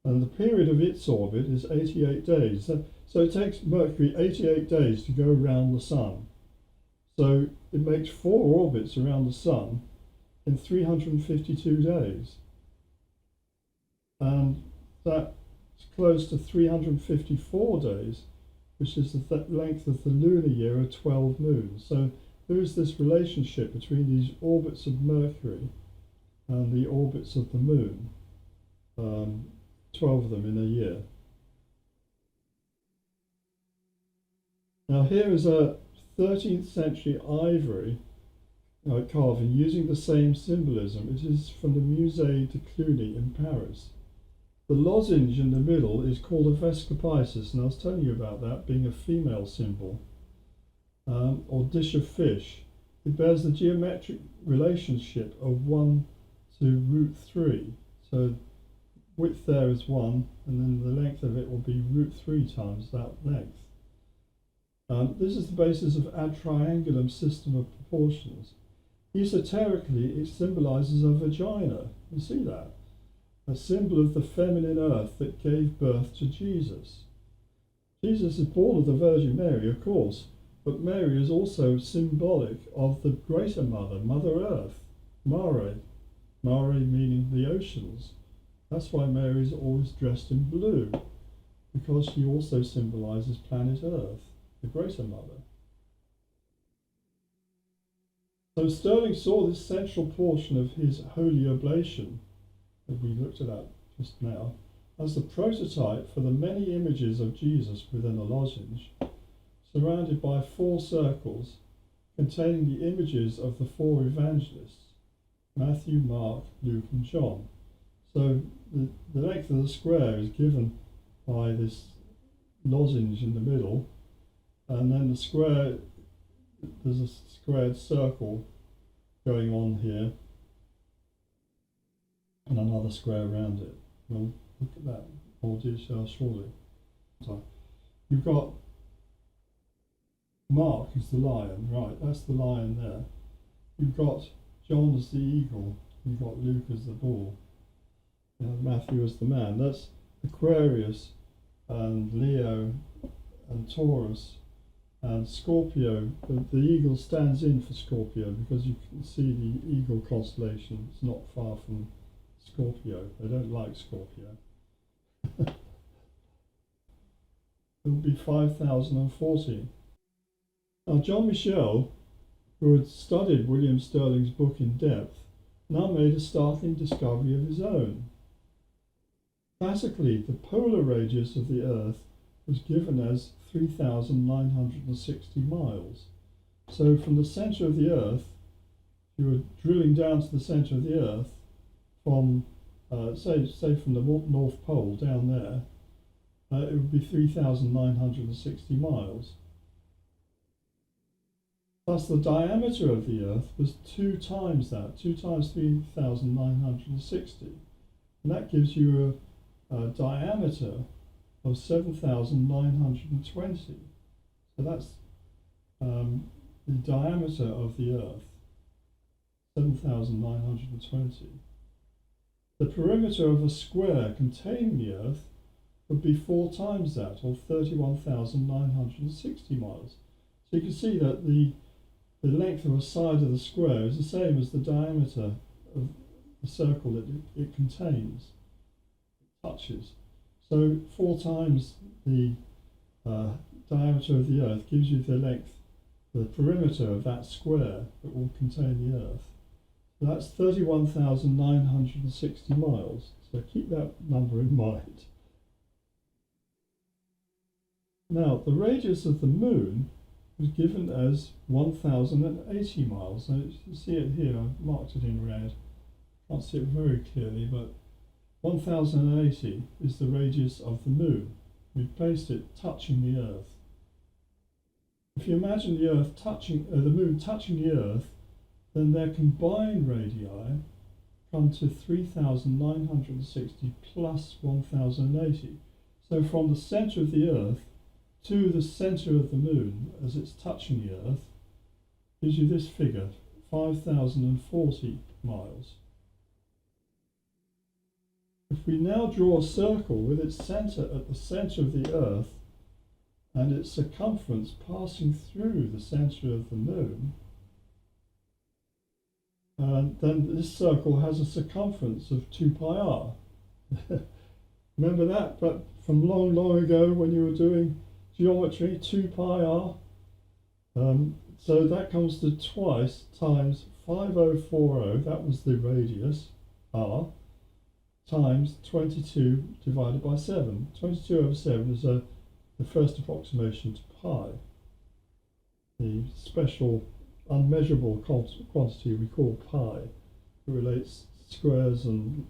And the period of its orbit is 88 days. So it takes Mercury 88 days to go around the sun. So it makes four orbits around the sun in 352 days. And that's close to 354 days, which is the length of the lunar year of 12 moons. So there is this relationship between these orbits of Mercury and the orbits of the moon, 12 of them in a year. Now here is a 13th century ivory carving using the same symbolism. It is from the Musée de Cluny in Paris. The lozenge in the middle is called a vescopitis, and I was telling you about that being a female symbol, or dish of fish. It bears the geometric relationship of 1 to root 3. So width there is 1, and then the length of it will be root 3 times that length. This is the basis of ad triangulum system of proportions. Esoterically, it symbolizes a vagina. You see that? A symbol of the feminine earth that gave birth to Jesus. Jesus is born of the Virgin Mary, of course, but Mary is also symbolic of the greater mother, Mother Earth, Mare. Mare meaning the oceans. That's why Mary is always dressed in blue, because she also symbolizes planet Earth, the greater mother. So Stirling saw this central portion of his Holy Oblation, that we looked at that just now, as the prototype for the many images of Jesus within a lozenge, surrounded by four circles containing the images of the four evangelists, Matthew, Mark, Luke and John. So the length of the square is given by this lozenge in the middle, and then the square, there's a squared circle going on here, and another square around it. We'll look at that in more detail shortly. So you've got Mark as the lion, right, that's the lion there. You've got John as the eagle, you've got Luke as the bull, and Matthew as the man. That's Aquarius and Leo and Taurus and Scorpio. The eagle stands in for Scorpio because you can see the eagle constellation. It's not far from Scorpio. They don't like Scorpio. It will be 5014. Now John Michel, who had studied William Stirling's book in depth, now made a startling discovery of his own. Classically, the polar radius of the Earth was given as 3,960 miles. So from the centre of the Earth, if you were drilling down to the centre of the Earth, from say from the North Pole down there, it would be 3,960 miles. Plus the diameter of the Earth was 2 times that, 2 times 3,960. And that gives you a diameter of 7,920. So that's the diameter of the Earth, 7,920. The perimeter of a square containing the Earth would be 4 times that, or 31,960 miles. So you can see that the length of a side of the square is the same as the diameter of the circle that it contains, it touches. So 4 times the diameter of the Earth gives you the length, the perimeter of that square that will contain the Earth. So that's 31,960 miles. So keep that number in mind. Now, the radius of the Moon was given as 1,080 miles. So you see it here, I've marked it in red. can't see it very clearly, but 1080 is the radius of the moon. We've placed it touching the Earth. If you imagine the moon touching the Earth, then their combined radii come to 3,960 plus 1080. So from the centre of the Earth to the centre of the moon, as it's touching the Earth, gives you this figure, 5,040 miles. If we now draw a circle with its centre at the centre of the Earth and its circumference passing through the centre of the moon, then this circle has a circumference of 2 pi r. Remember that? But from long, long ago when you were doing geometry, 2 pi r. So that comes to twice times 5040, that was the radius, r, times 22 divided by 7. 22 over 7 is the first approximation to pi, the special unmeasurable quantity we call pi. It relates squares and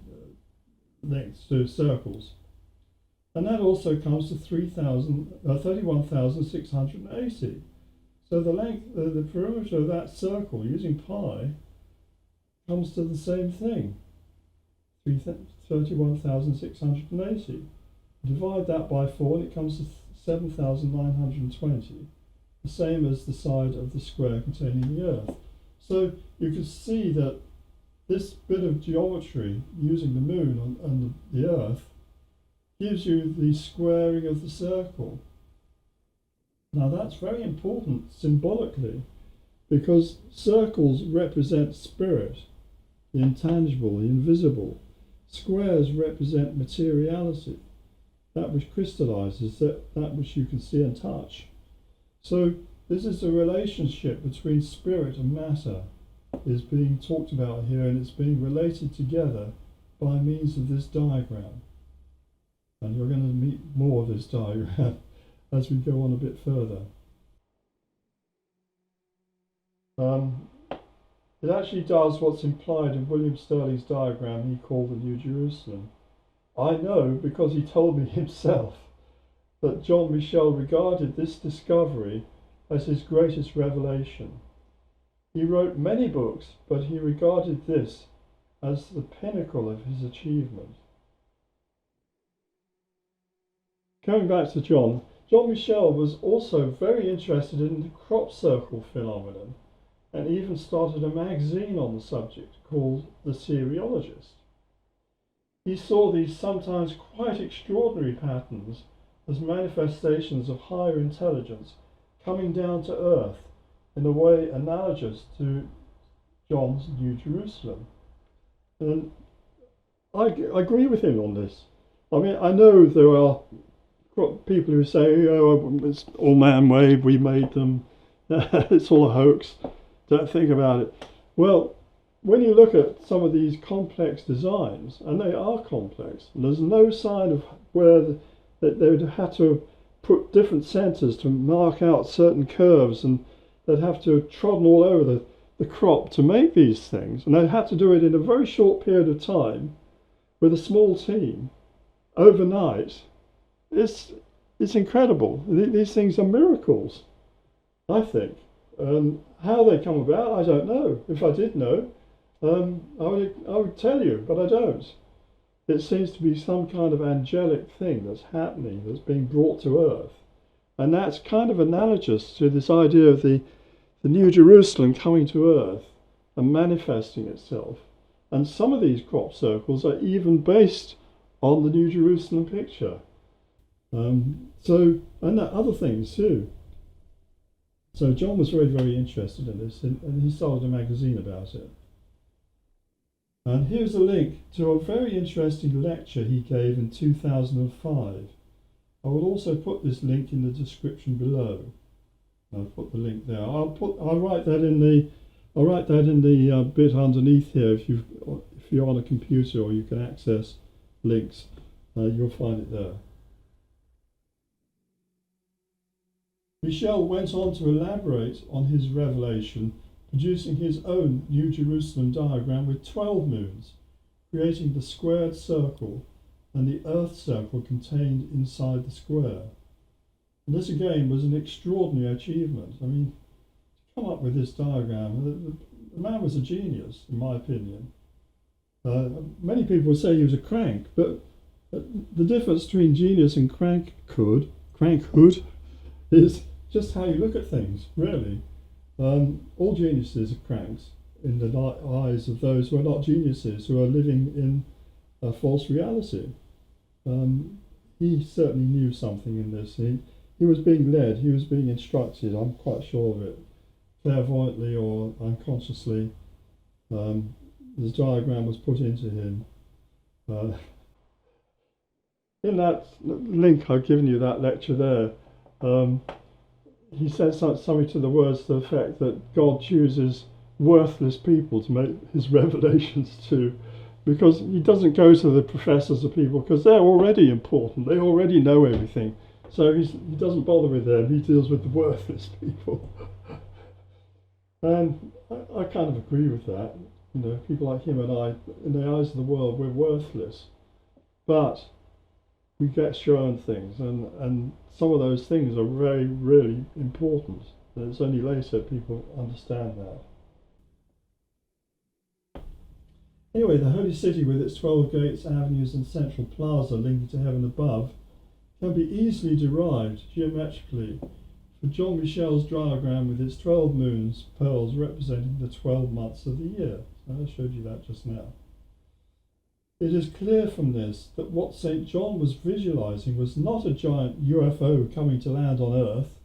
lengths to circles. And that also comes to 31,680. So the length, the perimeter of that circle using pi comes to the same thing, 31,680. Divide that by 4 and it comes to 7,920, the same as the side of the square containing the Earth. So you can see that this bit of geometry using the moon and the Earth gives you the squaring of the circle. Now that's very important symbolically, because circles represent spirit, the intangible, the invisible. Squares represent materiality, that which crystallizes, that which you can see and touch. So this is the relationship between spirit and matter is being talked about here, and it's being related together by means of this diagram. And you're going to meet more of this diagram as we go on a bit further. It actually does what's implied in William Stirling's diagram he called the New Jerusalem. I know, because he told me himself, that John Michel regarded this discovery as his greatest revelation. He wrote many books, but he regarded this as the pinnacle of his achievement. Going back to John Michel was also very interested in the crop circle phenomenon, and even started a magazine on the subject called The Seriologist. He saw these sometimes quite extraordinary patterns as manifestations of higher intelligence coming down to earth in a way analogous to John's New Jerusalem. And I agree with him on this. I mean, I know there are people who say, oh, it's all man-made, we made them, it's all a hoax, don't think about it. Well, when you look at some of these complex designs, and they are complex, and there's no sign of where they would have to put different centres to mark out certain curves, and they'd have to have trodden all over the crop to make these things, and they'd have to do it in a very short period of time with a small team overnight. It's incredible. These things are miracles, I think. How they come about, I don't know. If I did know, I would tell you, but I don't. It seems to be some kind of angelic thing that's happening, that's being brought to earth. And that's kind of analogous to this idea of the New Jerusalem coming to earth and manifesting itself. And some of these crop circles are even based on the New Jerusalem picture. And other things too. So John was very, very interested in this, and he started a magazine about it. And here's a link to a very interesting lecture he gave in 2005. I will also put this link in the description below. I'll put the link there. I'll write that in the bit underneath here. If you're on a computer or you can access links, you'll find it there. Michel went on to elaborate on his revelation, producing his own New Jerusalem diagram with 12 moons, creating the squared circle and the earth circle contained inside the square. And this again was an extraordinary achievement. I mean, to come up with this diagram, the man was a genius, in my opinion. Many people say he was a crank, but the difference between genius and crankhood is just how you look at things, really. All geniuses are cranks in the eyes of those who are not geniuses, who are living in a false reality. He certainly knew something in this. He was being led, he was being instructed, I'm quite sure of it, clairvoyantly or unconsciously. This diagram was put into him. In that link I've given you, that lecture there, he said something to the words to the effect that God chooses worthless people to make his revelations to, because he doesn't go to the professors of people, because they're already important, they already know everything. So he doesn't bother with them, he deals with the worthless people. And I kind of agree with that. You know, people like him and I, in the eyes of the world, we're worthless. But we get shown things, and some of those things are very, really important. And it's only later people understand that. Anyway, the Holy City, with its 12 gates, avenues and central plaza linking to heaven above, can be easily derived geometrically from John Michel's diagram with its 12 moons, pearls representing the 12 months of the year. I showed you that just now. It is clear from this that what St. John was visualizing was not a giant UFO coming to land on Earth,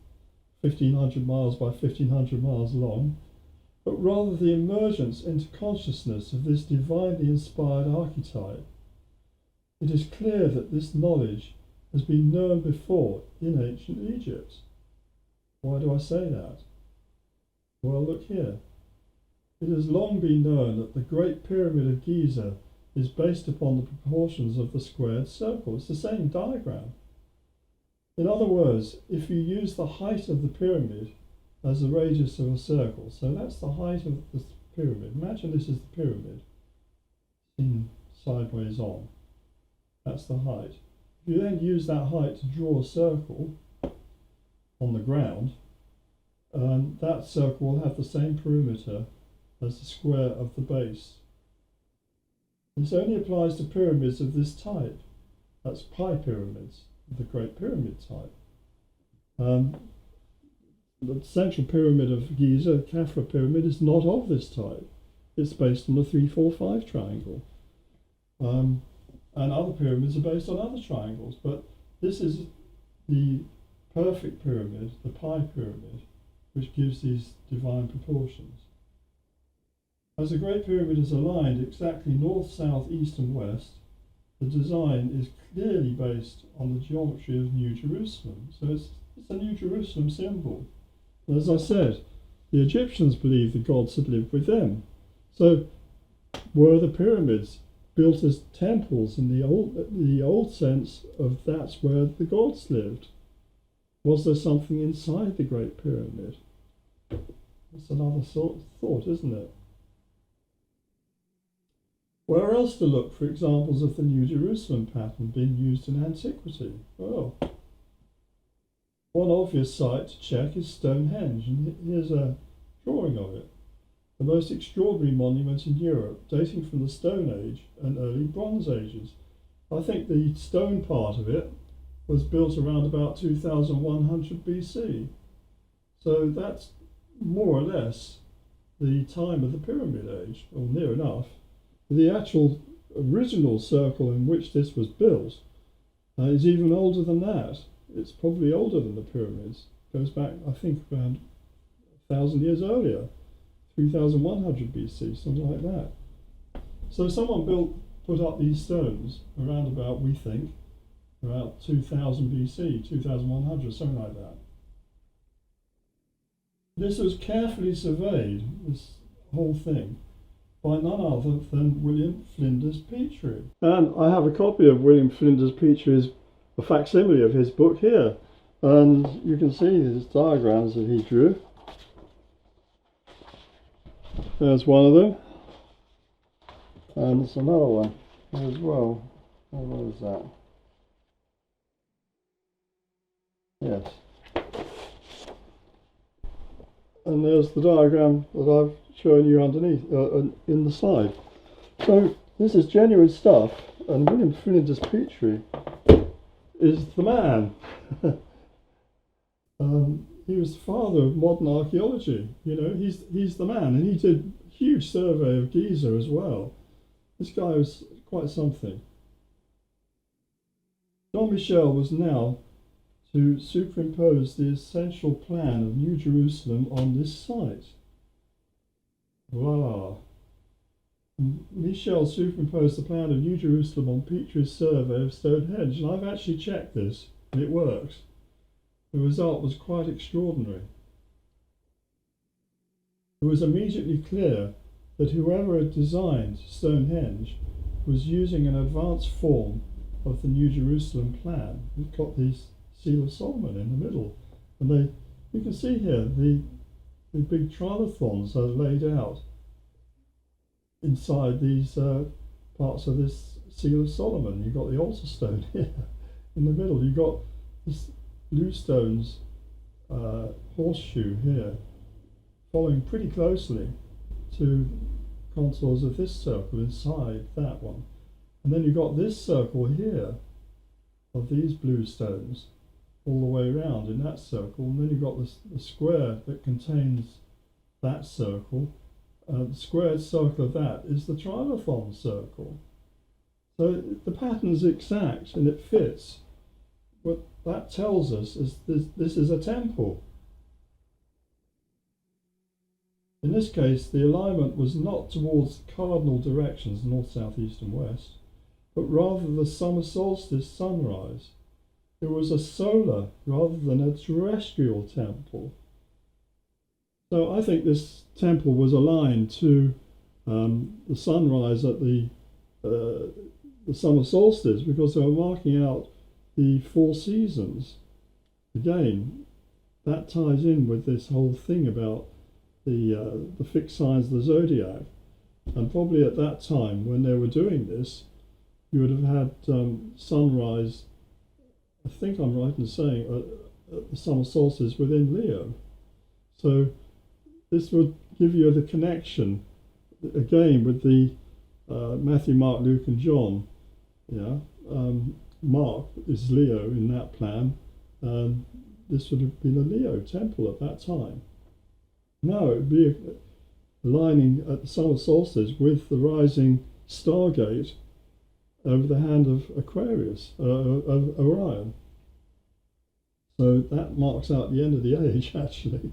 1,500 miles by 1,500 miles long, but rather the emergence into consciousness of this divinely inspired archetype. It is clear that this knowledge has been known before in ancient Egypt. Why do I say that? Well, look here. It has long been known that the Great Pyramid of Giza is based upon the proportions of the squared circle. It's the same diagram. In other words, if you use the height of the pyramid as the radius of a circle, so that's the height of the pyramid. Imagine this is the pyramid seen sideways on. That's the height. If you then use that height to draw a circle on the ground, that circle will have the same perimeter as the square of the base. This only applies to pyramids of this type. That's pi pyramids, the Great Pyramid type. The central pyramid of Giza, the Khafra pyramid, is not of this type. It's based on the 3-4-5 triangle. And other pyramids are based on other triangles, but this is the perfect pyramid, the pi pyramid, which gives these divine proportions. As the Great Pyramid is aligned exactly north, south, east and west, the design is clearly based on the geometry of New Jerusalem. So it's a New Jerusalem symbol. And as I said, the Egyptians believed the gods had lived with them. So were the pyramids built as temples in the old sense of that's where the gods lived? Was there something inside the Great Pyramid? That's another sort of thought, isn't it? Where else to look for examples of the New Jerusalem pattern being used in antiquity? Well, one obvious site to check is Stonehenge, and here's a drawing of it. The most extraordinary monument in Europe, dating from the Stone Age and early Bronze Ages. I think the stone part of it was built around about 2100 BC. So that's more or less the time of the Pyramid Age, or near enough. The actual original circle in which this was built is even older than that. It's probably older than the pyramids. It goes back, I think, around 1,000 years earlier, 3100 BC, something like that. So someone put up these stones around about, we think, about 2000 BC, 2100, something like that. This was carefully surveyed, this whole thing, by none other than William Flinders Petrie. And I have a copy of William Flinders Petrie's, a facsimile of his book here. And you can see his diagrams that he drew. There's one of them. And there's another one as well. Where is that? Yes. And there's the diagram that I've shown you underneath, in the side. So this is genuine stuff, and William Flinders Petrie is the man. He was the father of modern archaeology. You know, he's the man, and he did a huge survey of Giza as well. This guy was quite something. Jean Michel was now to superimpose the essential plan of New Jerusalem on this site. Voila. Michel superimposed the plan of New Jerusalem on Petrie's survey of Stonehenge, and I've actually checked this, and it works. The result was quite extraordinary. It was immediately clear that whoever had designed Stonehenge was using an advanced form of the New Jerusalem plan. We've got the Seal of Solomon in the middle, and you can see here the big trilithons are laid out inside these parts of this Seal of Solomon. You've got the altar stone here in the middle. You've got this bluestone's horseshoe here, following pretty closely to contours of this circle inside that one. And then you've got this circle here of these bluestones all the way around in that circle. And then you've got the square that contains that circle. The squared circle of that is the trilithon circle. So the pattern's exact and it fits. What that tells us is this is a temple. In this case, the alignment was not towards cardinal directions, north, south, east and west, but rather the summer solstice sunrise. It was a solar rather than a terrestrial temple. So I think this temple was aligned to the sunrise at the summer solstice, because they were marking out the 4 seasons. Again, that ties in with this whole thing about the fixed signs of the zodiac. And probably at that time, when they were doing this, you would have had sunrise, I think I'm right in saying, at the summer solstice within Leo. So this would give you the connection, again, with the Matthew, Mark, Luke and John. Yeah, Mark is Leo in that plan. This would have been a Leo temple at that time. Now it would be aligning at the summer solstice with the rising stargate over the hand of Aquarius, of Orion. So that marks out the end of the age, actually.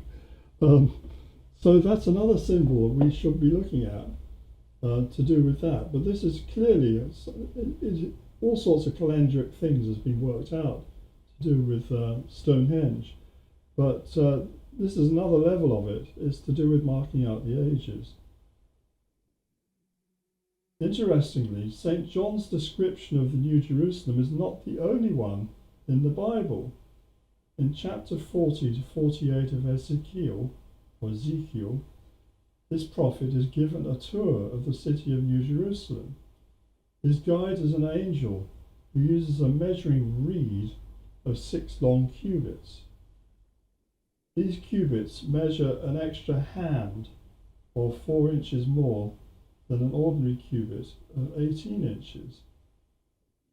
So that's another symbol we should be looking at to do with that. But this is clearly, all sorts of calendric things has been worked out to do with Stonehenge. But this is another level of it, is to do with marking out the ages. Interestingly, St. John's description of the New Jerusalem is not the only one in the Bible. In chapter 40 to 48 of Ezekiel, this prophet is given a tour of the city of New Jerusalem. His guide is an angel who uses a measuring reed of 6 long cubits. These cubits measure an extra hand, or 4 inches more than an ordinary cubit of 18 inches.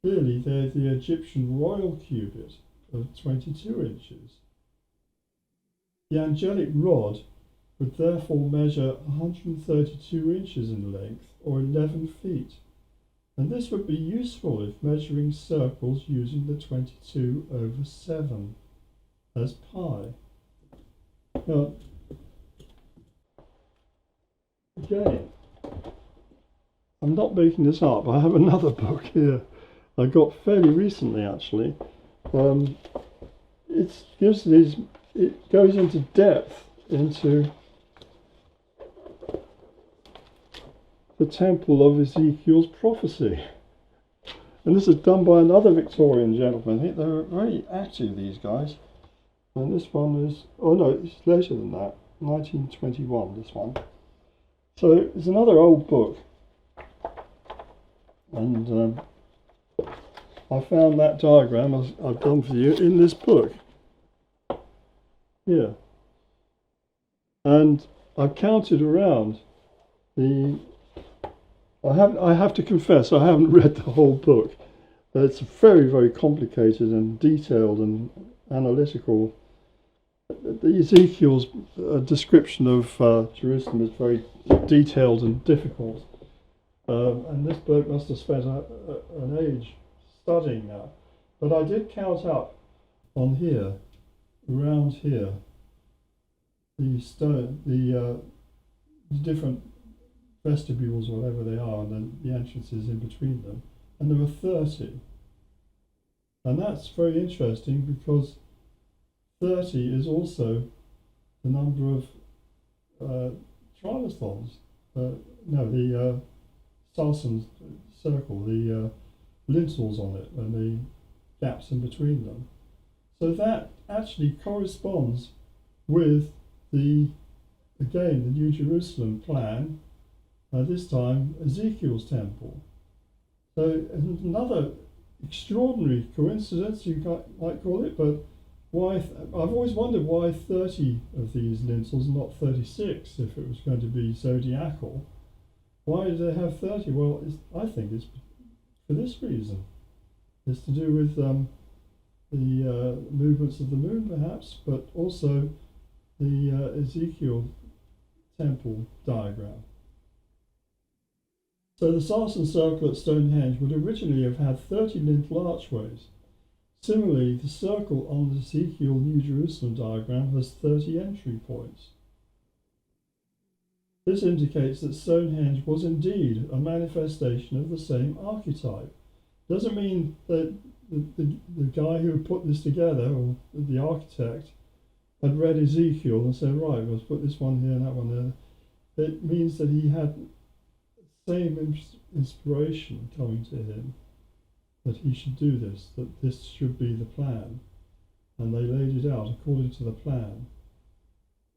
Clearly, they're the Egyptian royal cubit of 22 inches. The angelic rod would therefore measure 132 inches in length, or 11 feet. And this would be useful if measuring circles using the 22/7 as pi. Now, again, I'm not making this up. I have another book here I got fairly recently, actually. It goes into depth into the temple of Ezekiel's prophecy. And this is done by another Victorian gentleman. I think they're very active, these guys. And this one is, oh no, it's later than that, 1921, this one. So it's another old book. And I found that diagram I've done for you in this book here. And I've counted around I have to confess I haven't read the whole book. It's very, very complicated and detailed and analytical. Ezekiel's description of Jerusalem is very detailed and difficult. And this bloke must have spent an age studying that. But I did count up on here, around here, the different vestibules, whatever they are, and then the entrances in between them. And there were 30. And that's very interesting because 30 is also the number of trilithons. The Sarsen circle, the lintels on it and the gaps in between them. So that actually corresponds with the New Jerusalem plan, this time Ezekiel's temple. So another extraordinary coincidence, you might call it, but why? I've always wondered why 30 of these lintels, not 36, if it was going to be zodiacal. Why do they have 30? Well, I think it's for this reason. It's to do with the movements of the moon, perhaps, but also the Ezekiel temple diagram. So the Sarsen circle at Stonehenge would originally have had 30 lintel archways. Similarly, the circle on the Ezekiel New Jerusalem diagram has 30 entry points. This indicates that Stonehenge was indeed a manifestation of the same archetype. Doesn't mean that the guy who put this together, or the architect, had read Ezekiel and said, right, let's put this one here and that one there. It means that he had the same inspiration coming to him, that he should do this, that this should be the plan. And they laid it out according to the plan,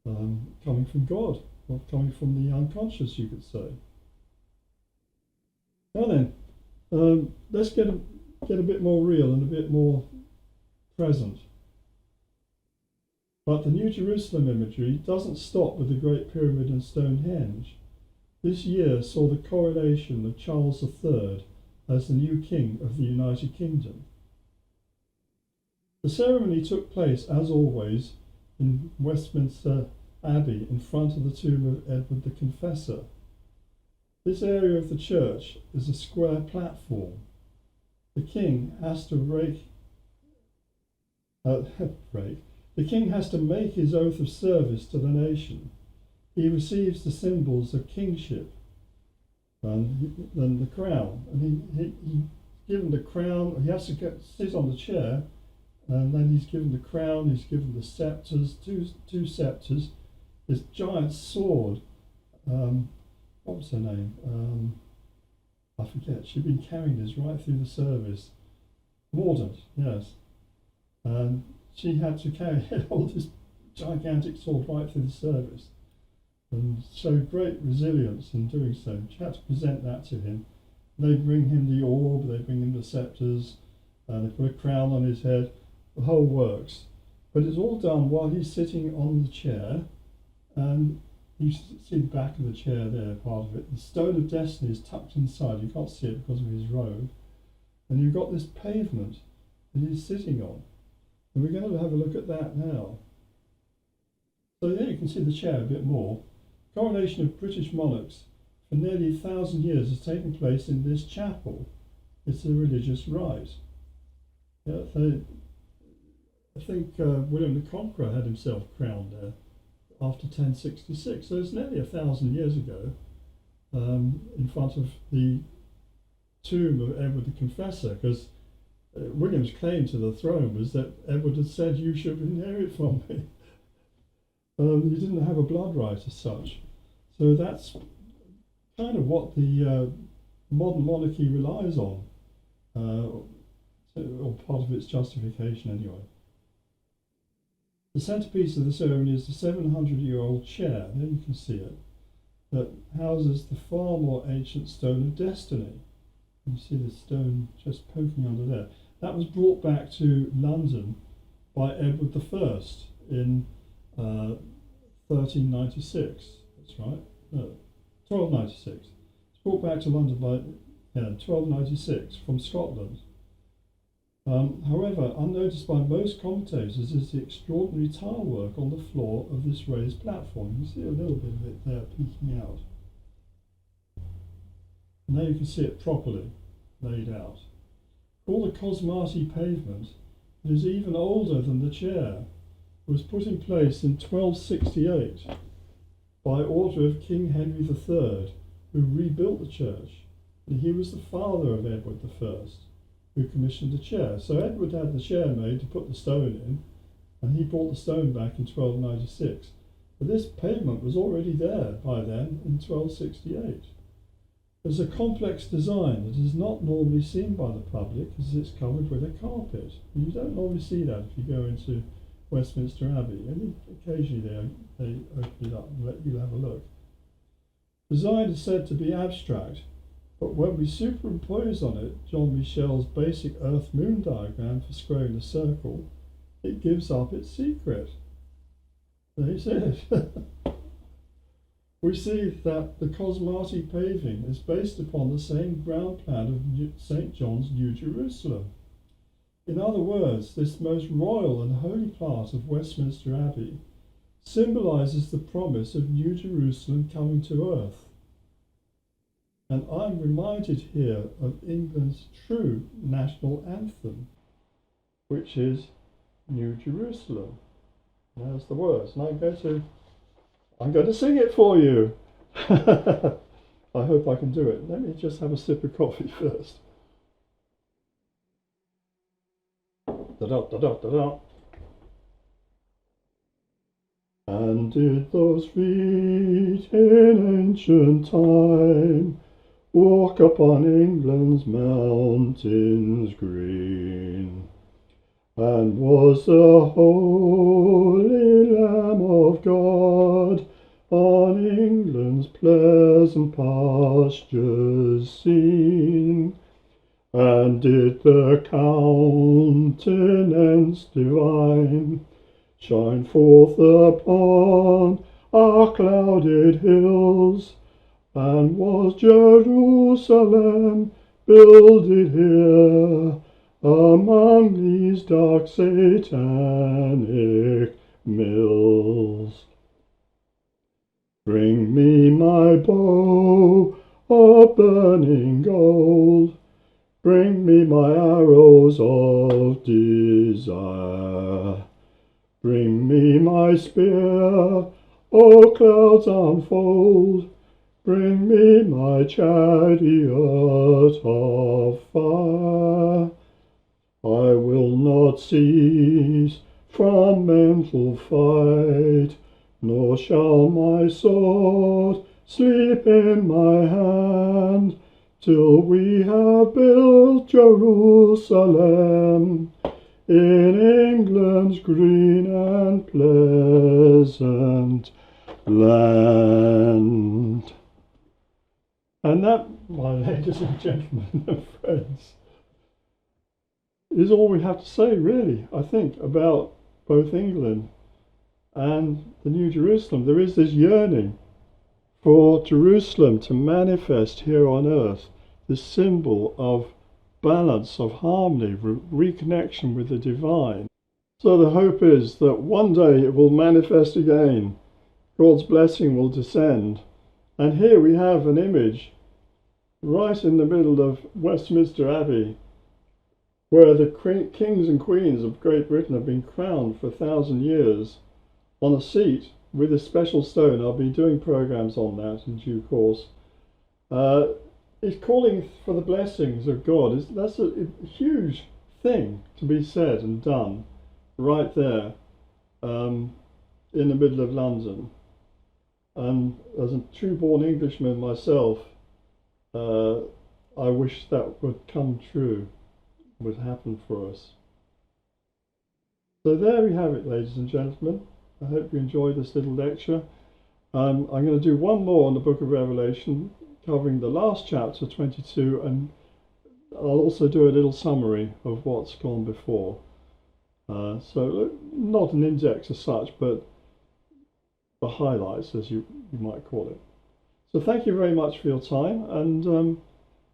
coming from God, or coming from the unconscious, you could say. Now then, let's get a bit more real and a bit more present. But the New Jerusalem imagery doesn't stop with the Great Pyramid and Stonehenge. This year saw the coronation of Charles III as the new king of the United Kingdom. The ceremony took place, as always, in Westminster Abbey in front of the tomb of Edward the Confessor. This area of the church is a square platform. The king has to The king has to make his oath of service to the nation. He receives the symbols of kingship and the crown. And he's given the crown, he has to sit on the chair, and then he's given the crown, he's given the sceptres, two sceptres, this giant sword. What was her name? I forget. She'd been carrying this right through the service. Mordaunt, yes. And she had to carry all this gigantic sword right through the service and showed great resilience in doing so. She had to present that to him. They bring him the orb, they bring him the sceptres, and they put a crown on his head, the whole works. But it's all done while he's sitting on the chair, and you see the back of the chair there, part of it. The Stone of Destiny is tucked inside, you can't see it because of his robe. And you've got this pavement that he's sitting on. And we're going to have a look at that now. So there you can see the chair a bit more. Coronation of British monarchs for nearly 1,000 years has taken place in this chapel. It's a religious rite. Yeah, I think William the Conqueror had himself crowned there after 1066. So it's nearly 1,000 years ago, in front of the tomb of Edward the Confessor, because William's claim to the throne was that Edward had said, you should inherit from me. He didn't have a blood right as such. So that's kind of what the modern monarchy relies on, or part of its justification anyway. The centrepiece of the ceremony is the 700-year-old chair, there you can see it, that houses the far more ancient Stone of Destiny. You see the stone just poking under there. That was brought back to London by Edward I in 1396. That's right. No, 1296. It's brought back to London by 1296 from Scotland. However, unnoticed by most commentators is the extraordinary tile work on the floor of this raised platform. You see a little bit of it there peeking out. Now you can see it properly laid out. Called the Cosmati pavement, it is even older than the chair. It was put in place in 1268 by order of King Henry III, who rebuilt the church. And he was the father of Edward I, who commissioned the chair. So Edward had the chair made to put the stone in, and he brought the stone back in 1296. But this pavement was already there by then in 1268. There's a complex design that is not normally seen by the public, as it's covered with a carpet. You don't normally see that if you go into Westminster Abbey. Only occasionally they open it up and let you have a look. Design is said to be abstract, but when we superimpose on it John Michel's basic Earth-Moon diagram for squaring the circle, it gives up its secret. There's it. We see that the Cosmati paving is based upon the same ground plan of St. John's New Jerusalem. In other words, this most royal and holy part of Westminster Abbey symbolises the promise of New Jerusalem coming to earth. And I'm reminded here of England's true national anthem, which is New Jerusalem. There's the words, and I'm going to sing it for you. I hope I can do it. Let me just have a sip of coffee first. Da-da-da-da-da-da. And did those feet in ancient time walk upon England's mountains green? And was the Holy Lamb of God on England's pleasant pastures seen? And did the countenance divine shine forth upon our clouded hills? And was Jerusalem builded here among these dark satanic mills? Bring me my bow of burning gold, bring me my arrows of desire, bring me my spear, O clouds unfold, bring me my chariot of fire. I will not cease from mental fight, nor shall my sword sleep in my hand, till we have built Jerusalem in England's green and pleasant land. And that, my ladies and gentlemen and friends, is all we have to say, really, I think, about both England and the New Jerusalem. There is this yearning for Jerusalem to manifest here on earth, this symbol of balance, of harmony, reconnection with the divine. So the hope is that one day it will manifest again, God's blessing will descend. And here we have an image right in the middle of Westminster Abbey, where the kings and queens of Great Britain have been crowned for 1,000 years on a seat with a special stone. I'll be doing programs on that in due course. It's calling for the blessings of God. That's a huge thing to be said and done right there in the middle of London. And as a true-born Englishman myself, I wish that would come true, would happen for us. So there we have it, ladies and gentlemen. I hope you enjoyed this little lecture. I'm going to do one more on the book of Revelation, covering the last chapter, 22, and I'll also do a little summary of what's gone before. So not an index as such, but the highlights, as you might call it. So thank you very much for your time, and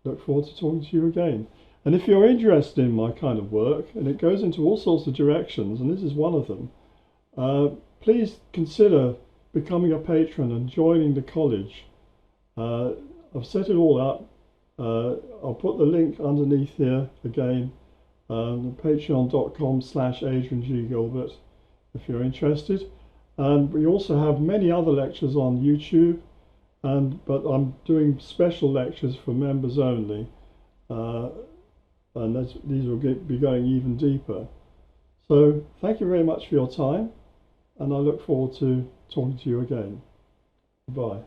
look forward to talking to you again. And if you're interested in my kind of work, and it goes into all sorts of directions, and this is one of them, please consider becoming a patron and joining the college. I've set it all up. I'll put the link underneath here again, patreon.com/Adrian G. Gilbert, if you're interested. And we also have many other lectures on YouTube, but I'm doing special lectures for members only, and these will be going even deeper. So thank you very much for your time, and I look forward to talking to you again. Goodbye.